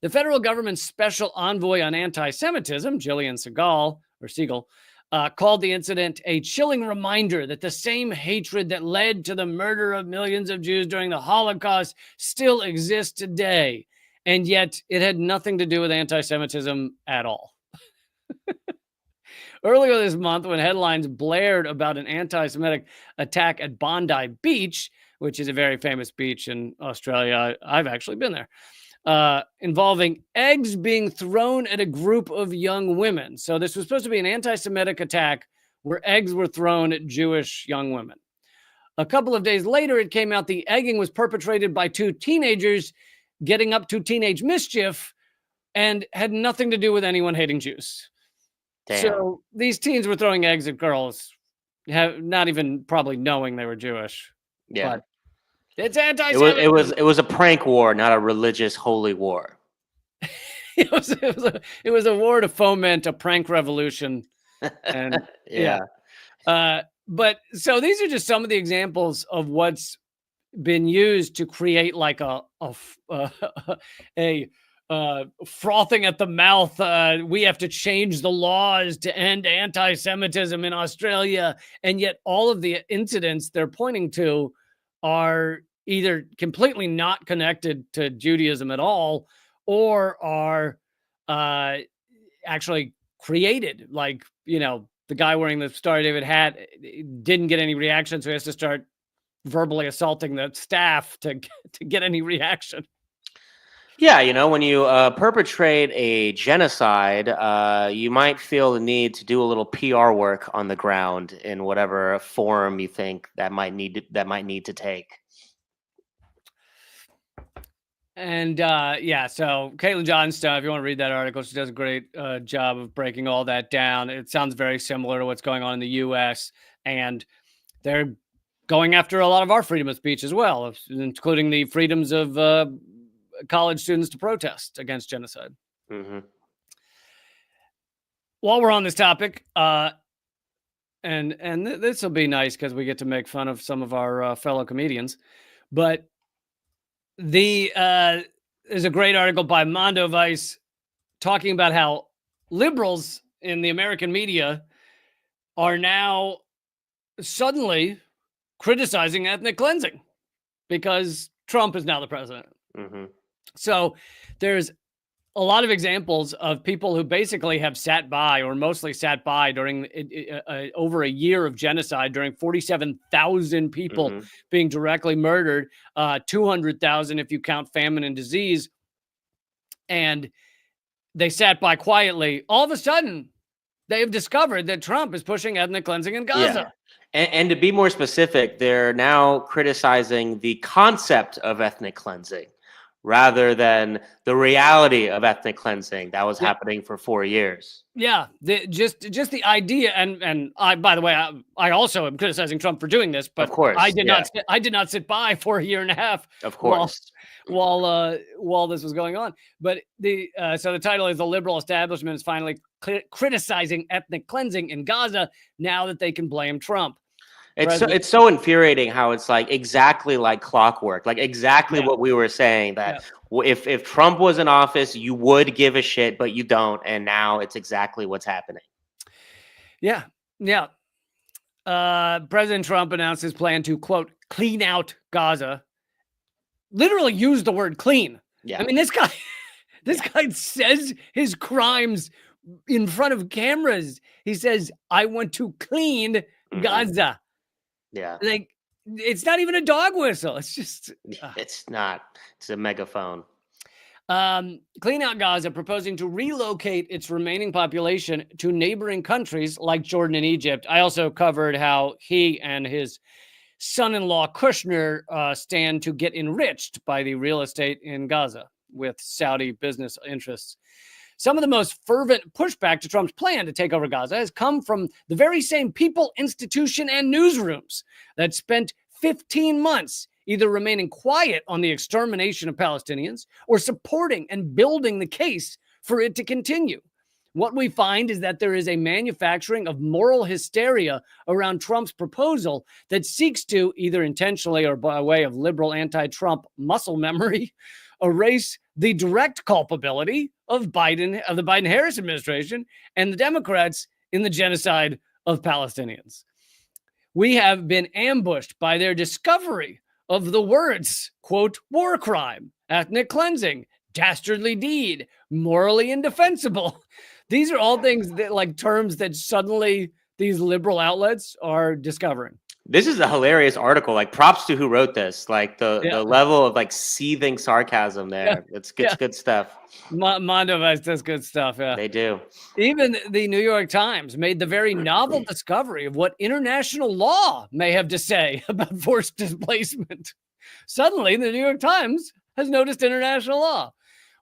the federal government's special envoy on anti-Semitism, Jillian Siegel, called the incident a chilling reminder that the same hatred that led to the murder of millions of Jews during the Holocaust still exists today. And yet it had nothing to do with anti-Semitism at all. Earlier this month, when headlines blared about an anti-Semitic attack at Bondi Beach, which is a very famous beach in Australia, I've actually been there, involving eggs being thrown at a group of young women. So this was supposed to be an anti-Semitic attack where eggs were thrown at Jewish young women. A couple of days later, it came out the egging was perpetrated by two teenagers getting up to teenage mischief and had nothing to do with anyone hating Jews. Damn. So these teens were throwing eggs at girls, not even probably knowing they were Jewish. Yeah. But it's anti-Semitism. It was a prank war, not a religious holy war. it was a war to foment a prank revolution. And yeah. But so these are just some of the examples of what's been used to create like a frothing at the mouth. We have to change the laws to end anti-Semitism in Australia. And yet all of the incidents they're pointing to are either completely not connected to Judaism at all, or are actually created. Like, the guy wearing the Star of David hat didn't get any reaction, so he has to start verbally assaulting the staff to get any reaction. Yeah, when you perpetrate a genocide, you might feel the need to do a little PR work on the ground in whatever form you think that might need to take. And so Caitlin Johnstone, if you want to read that article, she does a great job of breaking all that down. It sounds very similar to what's going on in the U.S., and they're going after a lot of our freedom of speech as well, including the freedoms of college students to protest against genocide. Mm-hmm. While we're on this topic, and this will be nice because we get to make fun of some of our fellow comedians, but there's a great article by Mondo Vice talking about how liberals in the American media are now suddenly criticizing ethnic cleansing because Trump is now the president. Mm-hmm. So there's a lot of examples of people who basically have sat by, or mostly sat by, during over a year of genocide, during 47,000 people being directly murdered, 200,000 if you count famine and disease. And they sat by quietly. All of a sudden, they have discovered that Trump is pushing ethnic cleansing in Gaza. Yeah. And to be more specific, they're now criticizing the concept of ethnic cleansing, rather than the reality of ethnic cleansing that was happening for 4 years. Yeah, just the idea, and I, by the way, I also am criticizing Trump for doing this, but Of course, I did not sit by for a year and a half. Of course. While this was going on. But so the title is "The Liberal Establishment is Finally Criticizing Ethnic Cleansing in Gaza Now That They Can Blame Trump." It's so infuriating how it's like exactly like clockwork, like exactly what we were saying, that if Trump was in office, you would give a shit, but you don't. And now it's exactly what's happening. Yeah. Yeah. President Trump announced his plan to, quote, clean out Gaza. Literally use the word clean. Yeah. I mean, this guy says his crimes in front of cameras. He says, I want to clean Gaza. Yeah. Like, it's not even a dog whistle. It's just... It's not. It's a megaphone. Clean out Gaza, proposing to relocate its remaining population to neighboring countries like Jordan and Egypt. I also covered how he and his son-in-law Kushner stand to get enriched by the real estate in Gaza with Saudi business interests. Some of the most fervent pushback to Trump's plan to take over Gaza has come from the very same people, institution, and newsrooms that spent 15 months either remaining quiet on the extermination of Palestinians or supporting and building the case for it to continue. What we find is that there is a manufacturing of moral hysteria around Trump's proposal that seeks to, either intentionally or by way of liberal anti-Trump muscle memory, erase the direct culpability of the Biden-Harris administration and the Democrats in the genocide of Palestinians. We have been ambushed by their discovery of the words, quote, war crime, ethnic cleansing, dastardly deed, morally indefensible. These are all things that, like, terms that suddenly these liberal outlets are discovering. This is a hilarious article. Like, props to who wrote this. Like the level of like seething sarcasm there. It's good stuff. Mondovaz does good stuff. Yeah, they do. Even the New York Times made the very novel discovery of what international law may have to say about forced displacement. Suddenly, the New York Times has noticed international law.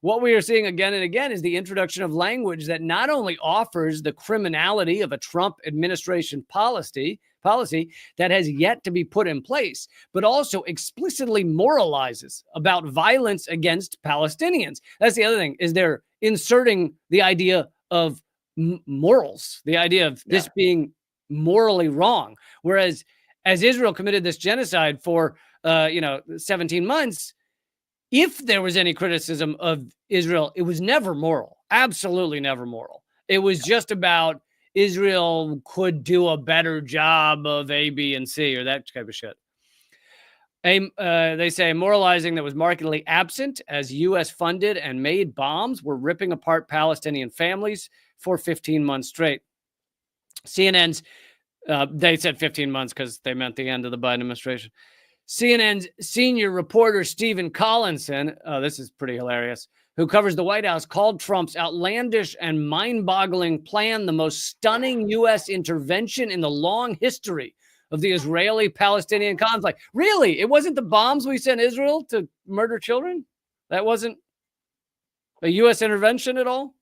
What we are seeing again and again is the introduction of language that not only offers the criminality of a Trump administration policy that has yet to be put in place, but also explicitly moralizes about violence against Palestinians. That's the other thing, is they're inserting the idea of morals, the idea of this being morally wrong. Whereas as Israel committed this genocide for 17 months, if there was any criticism of Israel, it was never moral. Absolutely never moral. It was just about Israel could do a better job of A, B, and C, or that type of shit. They say moralizing that was markedly absent as U.S. funded and made bombs were ripping apart Palestinian families for 15 months straight. CNN's, they said 15 months because they meant the end of the Biden administration. CNN's senior reporter Stephen Collinson, this is pretty hilarious, who covers the White House, called Trump's outlandish and mind-boggling plan the most stunning U.S. intervention in the long history of the Israeli-Palestinian conflict. Really? It wasn't the bombs we sent Israel to murder children? That wasn't a U.S. intervention at all?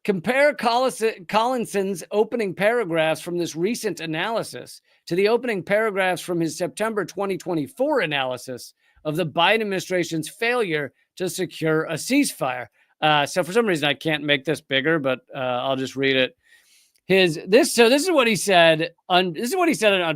Compare Collinson's opening paragraphs from this recent analysis to the opening paragraphs from his September 2024 analysis of the Biden administration's failure to secure a ceasefire. So for some reason, I can't make this bigger, but I'll just read it. This is what he said on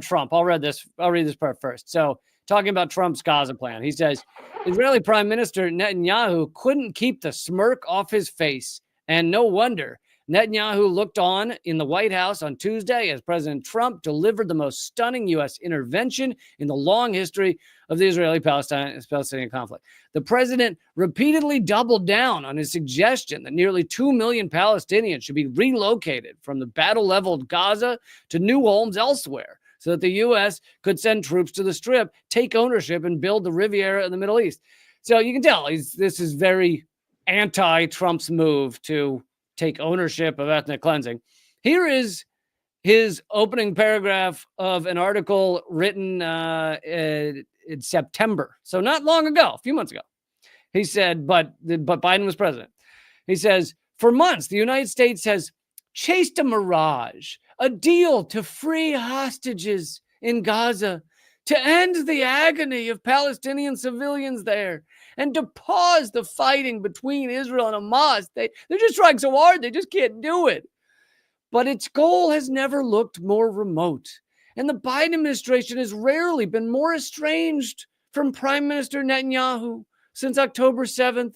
Trump. I'll read this part first. So talking about Trump's Gaza plan, he says, Israeli Prime Minister Netanyahu couldn't keep the smirk off his face. And no wonder. Netanyahu looked on in the White House on Tuesday as President Trump delivered the most stunning U.S. intervention in the long history of the Israeli-Palestinian conflict. The president repeatedly doubled down on his suggestion that nearly 2 million Palestinians should be relocated from the battle-leveled Gaza to new homes elsewhere so that the U.S. could send troops to the Strip, take ownership, and build the Riviera in the Middle East. So you can tell this is very anti-Trump's move to take ownership of ethnic cleansing. Here is his opening paragraph of an article written in September. So not long ago, a few months ago. He said, but Biden was president. He says, for months, the United States has chased a mirage, a deal to free hostages in Gaza, to end the agony of Palestinian civilians there, and to pause the fighting between Israel and Hamas. They're just trying so hard, they just can't do it. But its goal has never looked more remote. And the Biden administration has rarely been more estranged from Prime Minister Netanyahu since October 7th,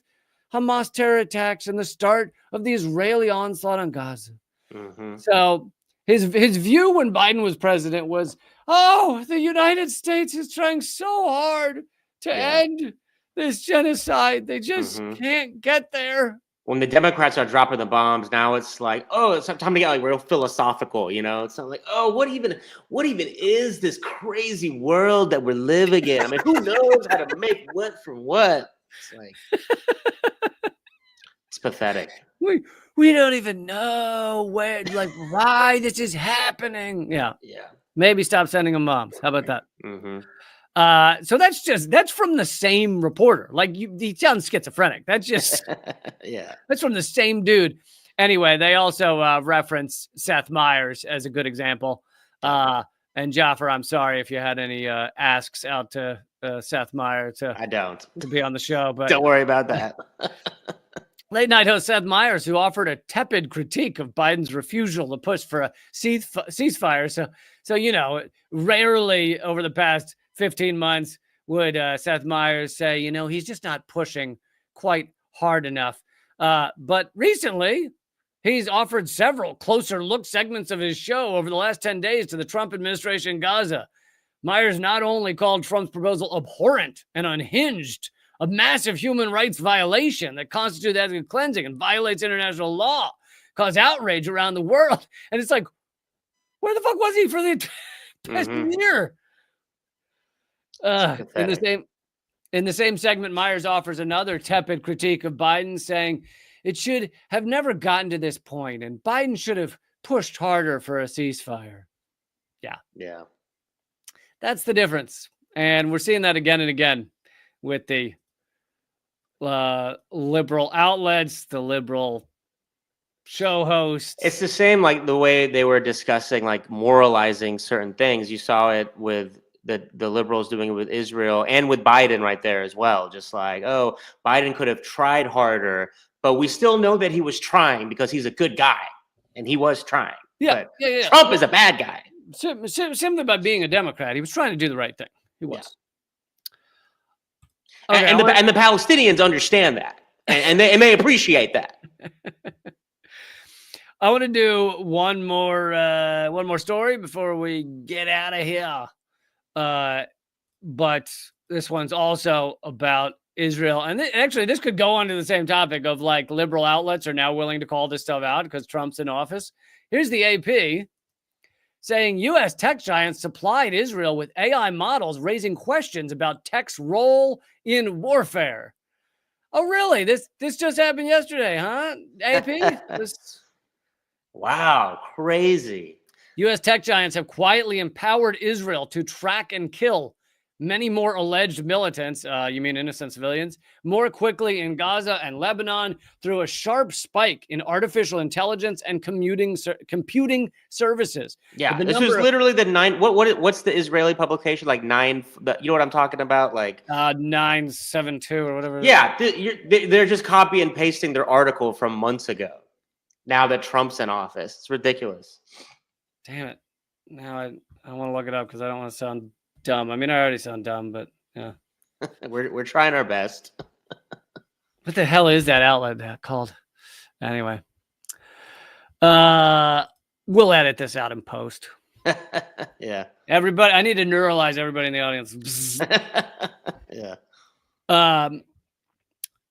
Hamas terror attacks, and the start of the Israeli onslaught on Gaza. Mm-hmm. So his view when Biden was president was, oh, the United States is trying so hard to end this genocide. They just can't get there. When the Democrats are dropping the bombs, now it's like, oh, it's time to get like real philosophical, you know? It's not like, oh, what even is this crazy world that we're living in? I mean, who knows how to make what from what? It's like, it's pathetic. We don't even know why this is happening. Yeah. Maybe stop sending them bombs. How about that? Mm-hmm. So that's from the same reporter. Like he sounds schizophrenic. That's just that's from the same dude. Anyway, they also reference Seth Meyers as a good example. And Jaffer, I'm sorry if you had any asks out to Seth Meyers to be on the show, but don't worry about that. Late night host Seth Meyers, who offered a tepid critique of Biden's refusal to push for a ceasefire. So you know, rarely over the past 15 months would Seth Meyers say, you know, he's just not pushing quite hard enough. But recently, he's offered several closer look segments of his show over the last 10 days to the Trump administration in Gaza. Myers not only called Trump's proposal abhorrent and unhinged, a massive human rights violation that constitutes ethnic cleansing and violates international law, caused outrage around the world. And it's like, where the fuck was he for the past year? In the same segment, Myers offers another tepid critique of Biden, saying it should have never gotten to this point, and Biden should have pushed harder for a ceasefire. Yeah. That's the difference. And we're seeing that again and again with the liberal outlets, the liberal show hosts. It's the same, like the way they were discussing, like moralizing certain things. You saw it with the liberals doing it with Israel and with Biden right there as well. Just like, oh, Biden could have tried harder, but we still know that he was trying because he's a good guy and he was trying. Yeah. Trump is a bad guy. Simply by being a Democrat, he was trying to do the right thing. He was. Okay, and the Palestinians understand that, and they appreciate that. I want to do one more story before we get out of here. But this one's also about Israel, and actually, this could go on to the same topic of like liberal outlets are now willing to call this stuff out because Trump's in office. Here's the AP saying U.S. tech giants supplied Israel with AI models, raising questions about tech's role in warfare. Oh, really? This just happened yesterday, huh? AP? Wow, crazy. U.S. tech giants have quietly empowered Israel to track and kill many more alleged militants, you mean innocent civilians, more quickly in Gaza and Lebanon through a sharp spike in artificial intelligence and computing services. Yeah, this was literally the what's the Israeli publication, like you know what I'm talking about? Like 972 or whatever. Yeah, they're just copy and pasting their article from months ago. Now that Trump's in office, it's ridiculous. Damn it. Now I want to look it up because I don't want to sound dumb. I mean, I already sound dumb, but yeah. We're trying our best. What the hell is that outlet called? Anyway. We'll edit this out in post. Yeah. Everybody, I need to neuralize everybody in the audience. Yeah.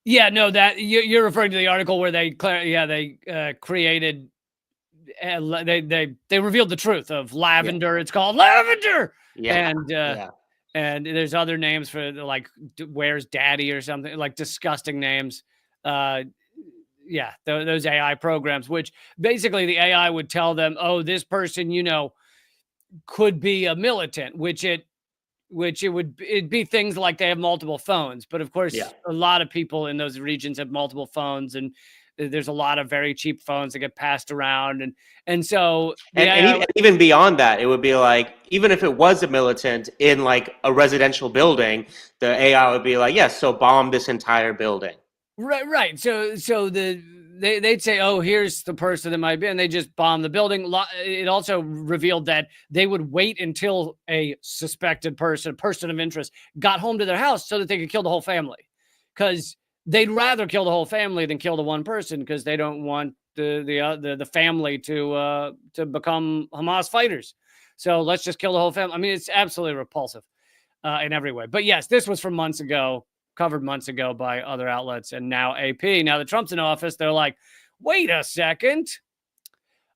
Yeah, no, that you're referring to the article where they created they revealed the truth of lavender. Yeah. It's called lavender. Yeah. And there's other names for like where's daddy or something, like disgusting names. Those AI programs, which basically the AI would tell them, oh, this person, could be a militant, which it which it'd be things like they have multiple phones. But of course, Yeah. a lot of people in those regions have multiple phones, and there's a lot of very cheap phones that get passed around. And so And even beyond that, it would be like, even if it was a militant in like a residential building, the AI would be like, yes, so bomb this entire building. Right. So they'd say, oh, here's the person that might be, and they just bomb the building. It also revealed that they would wait until a suspected person, a person of interest, got home to their house so that they could kill the whole family, because they'd rather kill the whole family than kill the one person, because they don't want the family to become Hamas fighters. So let's just kill the whole family. I mean, it's absolutely repulsive in every way. But yes, this was from months ago, covered months ago by other outlets, and now AP. Now that Trump's in office, they're like, wait a second.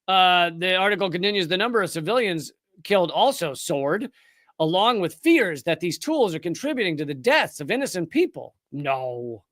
The article continues, the number of civilians killed also soared, along with fears that these tools are contributing to the deaths of innocent people. No.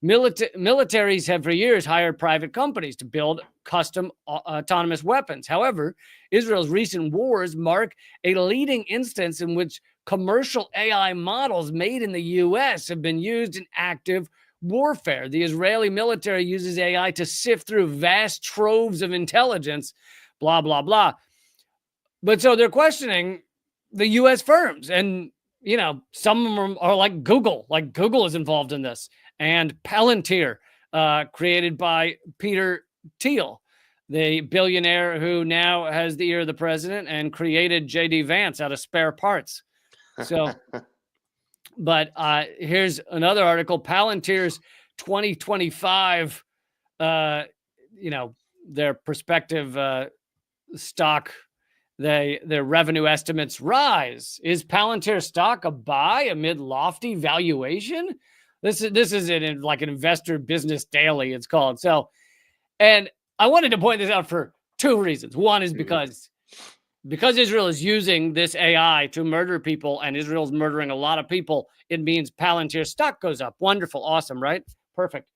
Militaries have for years hired private companies to build custom autonomous weapons. However, Israel's recent wars mark a leading instance in which commercial AI models made in the U.S. have been used in active warfare. The Israeli military uses AI to sift through vast troves of intelligence, blah, blah, blah. But so they're questioning the U.S. firms. And, you know, some of them are like Google. Like Google is involved in this. And Palantir, created by Peter Thiel, the billionaire who now has the ear of the president and created J.D. Vance out of spare parts. So, but here's another article. Palantir's 2025, their prospective stock, their revenue estimates rise. Is Palantir stock a buy amid lofty valuation? This is in like an Investor Business Daily, it's called. So, and I wanted to point this out for two reasons. One is because Israel is using this AI to murder people, and Israel's murdering a lot of people, it means Palantir stock goes up. Wonderful, awesome, right? Perfect.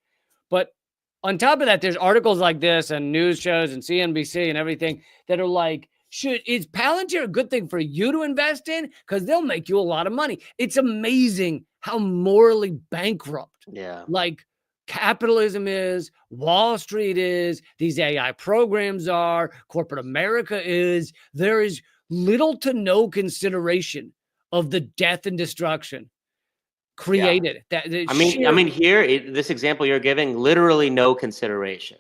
But on top of that, there's articles like this and news shows and CNBC and everything that are like, is Palantir a good thing for you to invest in? Because they'll make you a lot of money. It's amazing how morally bankrupt like capitalism is, Wall Street is, these AI programs are, corporate America is. There is little to no consideration of the death and destruction created. Yeah. I mean, here, this example you're giving, literally no consideration.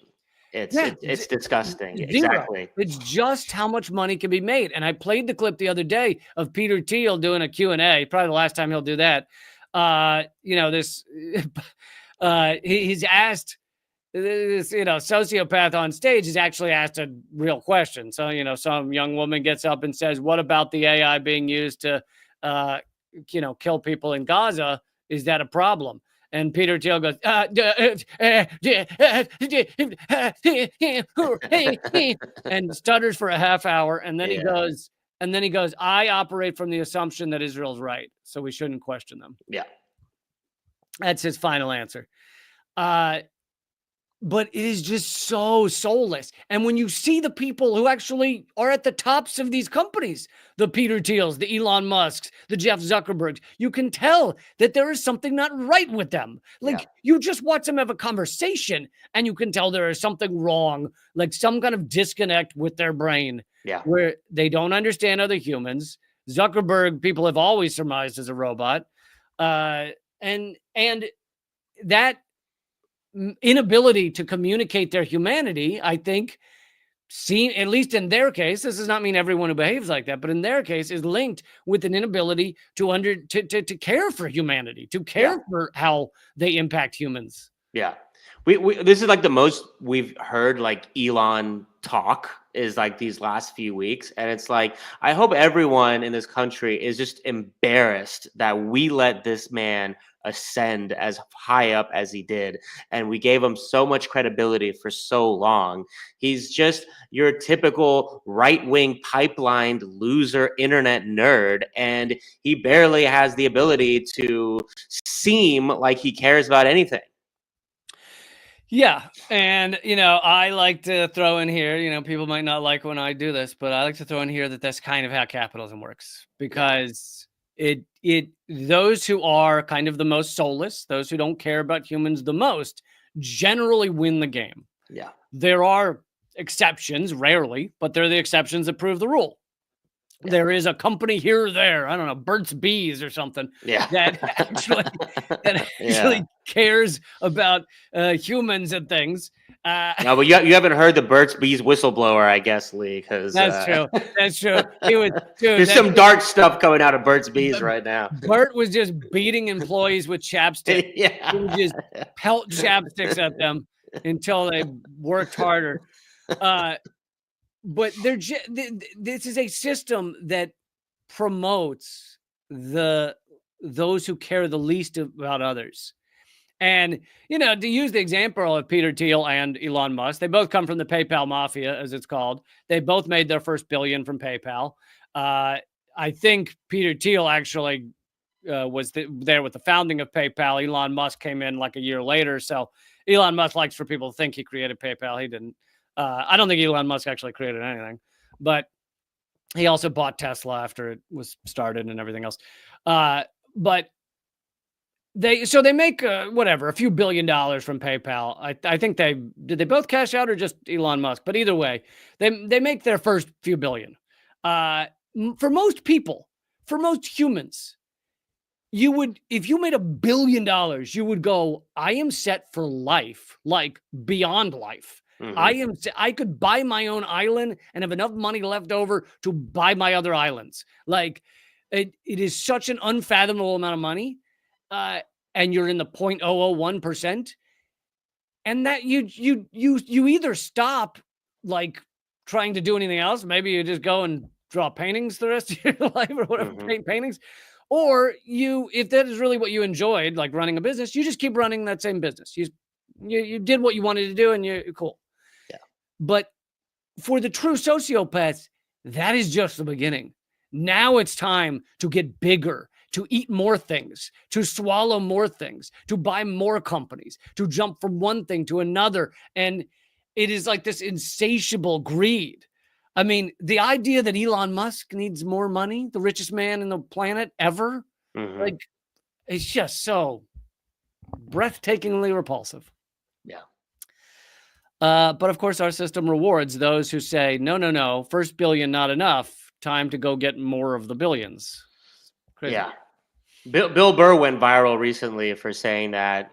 It's disgusting. Zero. Exactly. It's just how much money can be made. And I played the clip the other day of Peter Thiel doing a Q&A, probably the last time he'll do that. He's asked, this, sociopath on stage is actually asked a real question. So, some young woman gets up and says, what about the AI being used to, kill people in Gaza? Is that a problem? And Peter Thiel goes, and stutters for a half hour. And then he goes, I operate from the assumption that Israel's right, so we shouldn't question them. Yeah. That's his final answer. But it is just so soulless. And when you see the people who actually are at the tops of these companies, the Peter Thiels, the Elon Musks, the Jeff Zuckerbergs, you can tell that there is something not right with them. Like you just watch them have a conversation and you can tell there is something wrong, like some kind of disconnect with their brain where they don't understand other humans. Zuckerberg, people have always surmised as a robot. And that inability to communicate their humanity, I think, seen, at least in their case, this does not mean everyone who behaves like that, but in their case is linked with an inability to care for humanity, to care for how they impact humans. Yeah. We this is like the most we've heard like Elon talk is like these last few weeks. And it's like, I hope everyone in this country is just embarrassed that we let this man ascend as high up as he did. And we gave him so much credibility for so long. He's just your typical right-wing pipelined loser internet nerd. And he barely has the ability to seem like he cares about anything. Yeah. And, I like to throw in here, people might not like when I do this, but I like to throw in here that that's kind of how capitalism works, because those who are kind of the most soulless, those who don't care about humans the most, generally win the game. Yeah. There are exceptions, rarely, but they're the exceptions that prove the rule. Yeah. There is a company here or there, I don't know, Burt's Bees or something, Yeah. that actually cares about humans and things. No, but you haven't heard the Burt's Bees whistleblower, I guess, Lee, because That's true. That's true. He was, dude, there's some dark stuff coming out of Burt's Bees right now. Burt was just beating employees with chapstick. Yeah. He would just pelt chapsticks at them until they worked harder. But this is a system that promotes those who care the least about others. And, to use the example of Peter Thiel and Elon Musk, they both come from the PayPal mafia, as it's called. They both made their first billion from PayPal. I think Peter Thiel actually was there with the founding of PayPal. Elon Musk came in like a year later. So Elon Musk likes for people to think he created PayPal. He didn't. I don't think Elon Musk actually created anything, but he also bought Tesla after it was started and everything else. But they make a few $1 billion from PayPal. I think did they both cash out or just Elon Musk? But either way, they make their first few billion. For most people, for most humans, if you made $1 billion, you would go, I am set for life, like beyond life. Mm-hmm. I could buy my own island and have enough money left over to buy my other islands. Like it is such an unfathomable amount of money. And you're in the 0.001%. And that you either stop like trying to do anything else. Maybe you just go and draw paintings the rest of your life or whatever, mm-hmm. paint paintings. Or if that is really what you enjoyed, like running a business, you just keep running that same business. You did what you wanted to do and you're cool. Yeah. But for the true sociopaths, that is just the beginning. Now it's time to get bigger, to eat more things, to swallow more things, to buy more companies, to jump from one thing to another. And it is like this insatiable greed. I mean, the idea that Elon Musk needs more money, the richest man in the planet ever, mm-hmm. like, it's just so breathtakingly repulsive. Yeah. But of course, our system rewards those who say, no, first billion, not enough. Time to go get more of the billions. Crazy. Yeah. Bill Burr went viral recently for saying that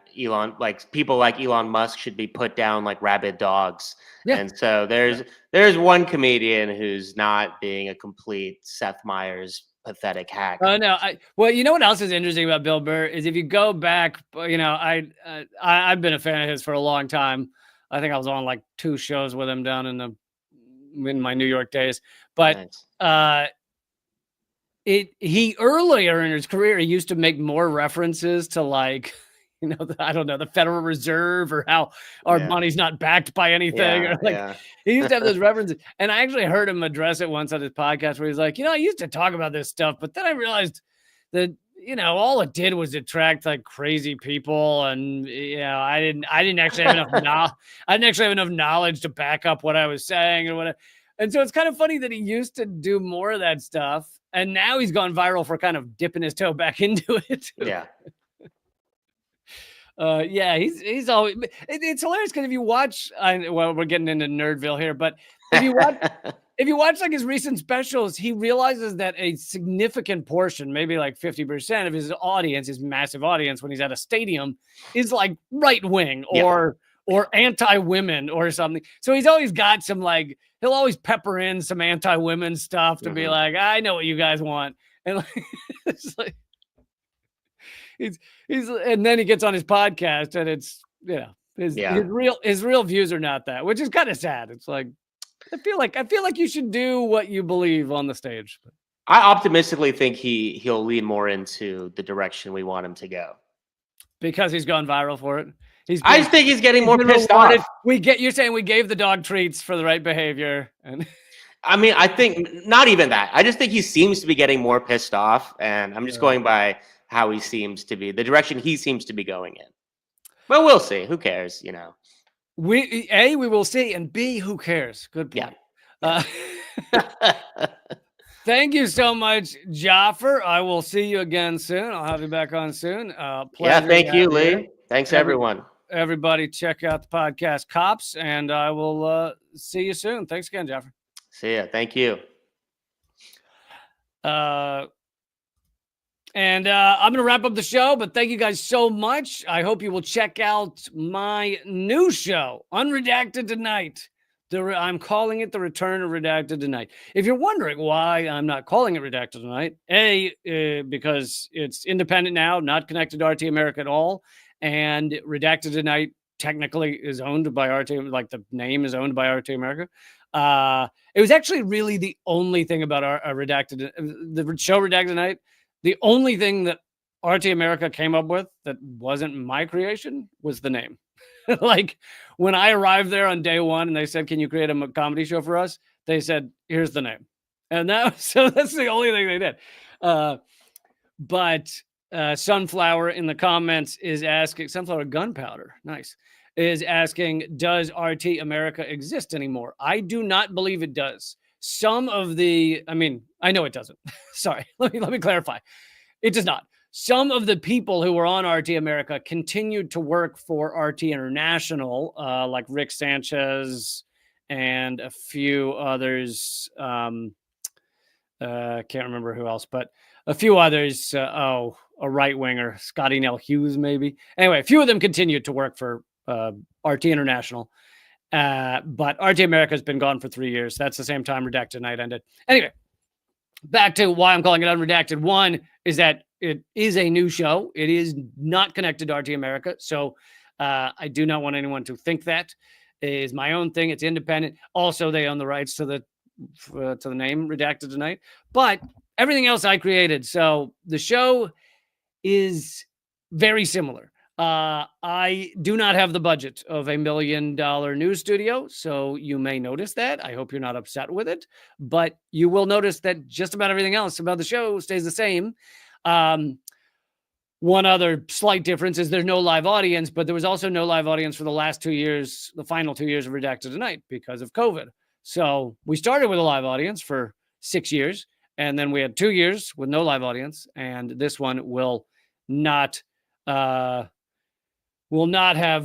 people like Elon Musk should be put down like rabid dogs. Yeah. And so there's one comedian who's not being a complete Seth Meyers pathetic hack. Oh no! Well, you know what else is interesting about Bill Burr is if you go back, I've been a fan of his for a long time. I think I was on like 2 shows with him down in my New York days, but nice. He earlier in his career, he used to make more references to like, I don't know, the Federal Reserve or how our money's not backed by anything. Or like he used to have those references. And I actually heard him address it once on his podcast where he's like, I used to talk about this stuff, but then I realized that, all it did was attract like crazy people. And, I didn't actually have enough knowledge to back up what I was saying or whatever. And so it's kind of funny that he used to do more of that stuff. And now he's gone viral for kind of dipping his toe back into it. Yeah. He's always, it's hilarious because if you watch, we're getting into Nerdville here, but if you watch like his recent specials, he realizes that a significant portion, maybe like 50% of his audience, his massive audience when he's at a stadium is like right wing or anti-women or something. So he's always got some like, he'll always pepper in some anti-women stuff to be like, I know what you guys want. And like, it's like, he's and then he gets on his podcast and it's, his real views are not that, which is kind of sad. It's like, I feel like you should do what you believe on the stage. I optimistically think he'll lean more into the direction we want him to go. Because he's gone viral for it. I just think he's getting more pissed off. You're saying we gave the dog treats for the right behavior. And I mean, I think not even that. I just think he seems to be getting more pissed off. And I'm just going by how he seems to be, the direction he seems to be going in. Well, we'll see. Who cares, We will see, and B, who cares? Good point. Yeah. Thank you so much, Jaffer. I will see you again soon. I'll have you back on soon. Yeah, Pleasure thank to you, have Lee. here. Thanks, everyone. Everybody, check out the podcast Cops, and I will see you soon. Thanks again, Jaffer. See ya. Thank you. I'm going to wrap up the show, but thank you guys so much. I hope you will check out my new show, Unredacted Tonight. I'm calling it The Return of Redacted Tonight. If you're wondering why I'm not calling it Redacted Tonight, because it's independent now, not connected to RT America at all, and Redacted Tonight technically is owned by RT, like the name is owned by RT America. It was actually really the only thing about the show Redacted Tonight. The only thing that RT America came up with that wasn't my creation was the name. Like when I arrived there on day one and they said, "Can you create a comedy show for us?" They said, "Here's the name." And so that's the only thing they did. But Sunflower in the comments is asking, Sunflower Gunpowder, nice, is asking, does RT America exist anymore? I do not believe it does. I know it doesn't. Sorry, let me clarify. It does not. Some of the people who were on RT America continued to work for RT International, like Rick Sanchez and a few others. Can't remember who else, but a few others. A right winger, Scotty Nell Hughes, maybe. Anyway, a few of them continued to work for RT International. But RT America has been gone for 3 years. That's the same time Redacted Night ended. Anyway, back to why I'm calling it Unredacted. One is that it is a new show. It is not connected to RT America. So I do not want anyone to think that. It is my own thing. It's independent. Also, they own the rights to the name Redacted Tonight. But everything else I created. So the show is very similar. I do not have the budget of $1 million news studio, so you may notice that. I hope you're not upset with it, but you will notice that just about everything else about the show stays the same. One other slight difference is there's no live audience, but there was also no live audience for the last 2 years, the final 2 years of Redacted Tonight because of COVID. So we started with a live audience for 6 years, and then we had 2 years with no live audience, and this one will not have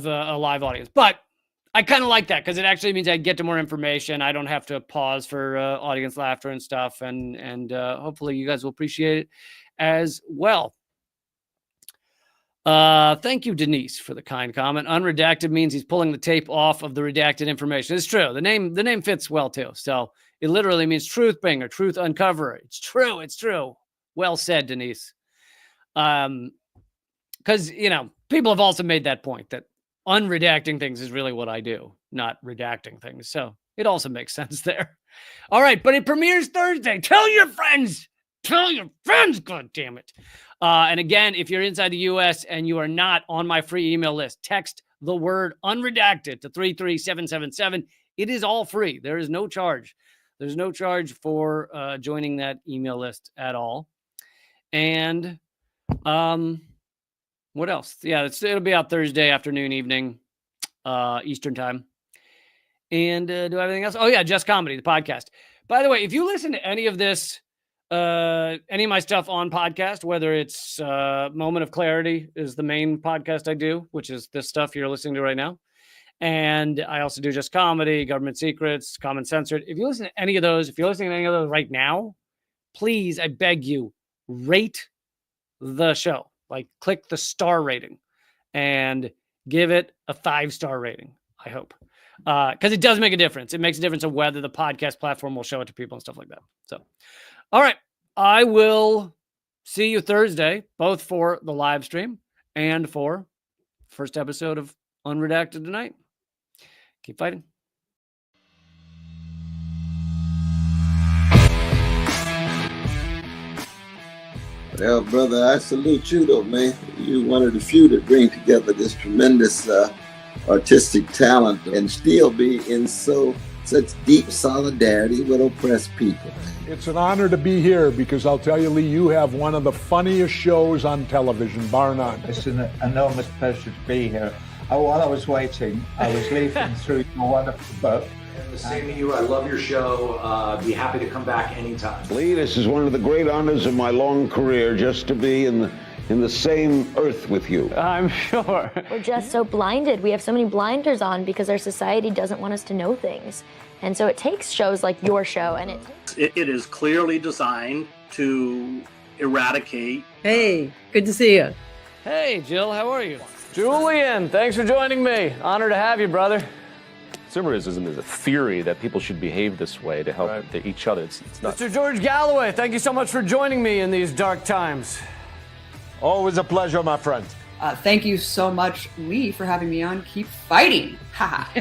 a live audience. But I kind of like that because it actually means I get to more information. I don't have to pause for audience laughter and stuff, and hopefully you guys will appreciate it as well. Thank you, Denise, for the kind comment. Unredacted means he's pulling the tape off of the redacted information. It's true. The name fits well too. So it literally means truth bringer, truth uncoverer. It's true. It's true. Well said, Denise. Because, people have also made that point that unredacting things is really what I do, not redacting things. So it also makes sense there. All right, but it premieres Thursday. Tell your friends. God damn it. And again, if you're inside the U.S. and you are not on my free email list, text the word unredacted to 33777. It is all free. There is no charge. There's no charge for joining that email list at all. And what else? Yeah, it'll be out Thursday afternoon, evening, Eastern time. And do I have anything else? Oh, yeah, Just Comedy, the podcast. By the way, if you listen to any of this, any of my stuff on podcast, whether it's Moment of Clarity is the main podcast I do, which is this stuff you're listening to right now. And I also do Just Comedy, Government Secrets, Common Censored. If you listen to any of those, if you're listening to any of those right now, please, I beg you, rate the show. Like, click the star rating and give it a 5-star rating, I hope. Because it does make a difference. It makes a difference of whether the podcast platform will show it to people and stuff like that. So, all right. I will see you Thursday, both for the live stream and for first episode of Unredacted Tonight. Keep fighting. Well, brother, I salute you, though, man. You're one of the few that bring together this tremendous artistic talent and still be in such deep solidarity with oppressed people. It's an honor to be here because I'll tell you, Lee, you have one of the funniest shows on television, bar none. It's an enormous pleasure to be here. While I was waiting, I was leafing through your wonderful book, The same to you. I love your show. Be happy to come back anytime. Lee, this is one of the great honors of my long career, just to be in the same earth with you. I'm sure. We're just so blinded. We have so many blinders on because our society doesn't want us to know things. And so it takes shows like your show, and it is clearly designed to eradicate. Hey, good to see you. Hey, Jill, how are you? Julian, thanks for joining me. Honor to have you, brother. Consumerism is a theory that people should behave this way to help each other. It's not. Mr. George Galloway, thank you so much for joining me in these dark times. Always a pleasure, my friend. Thank you so much, Lee, for having me on. Keep fighting. Ha.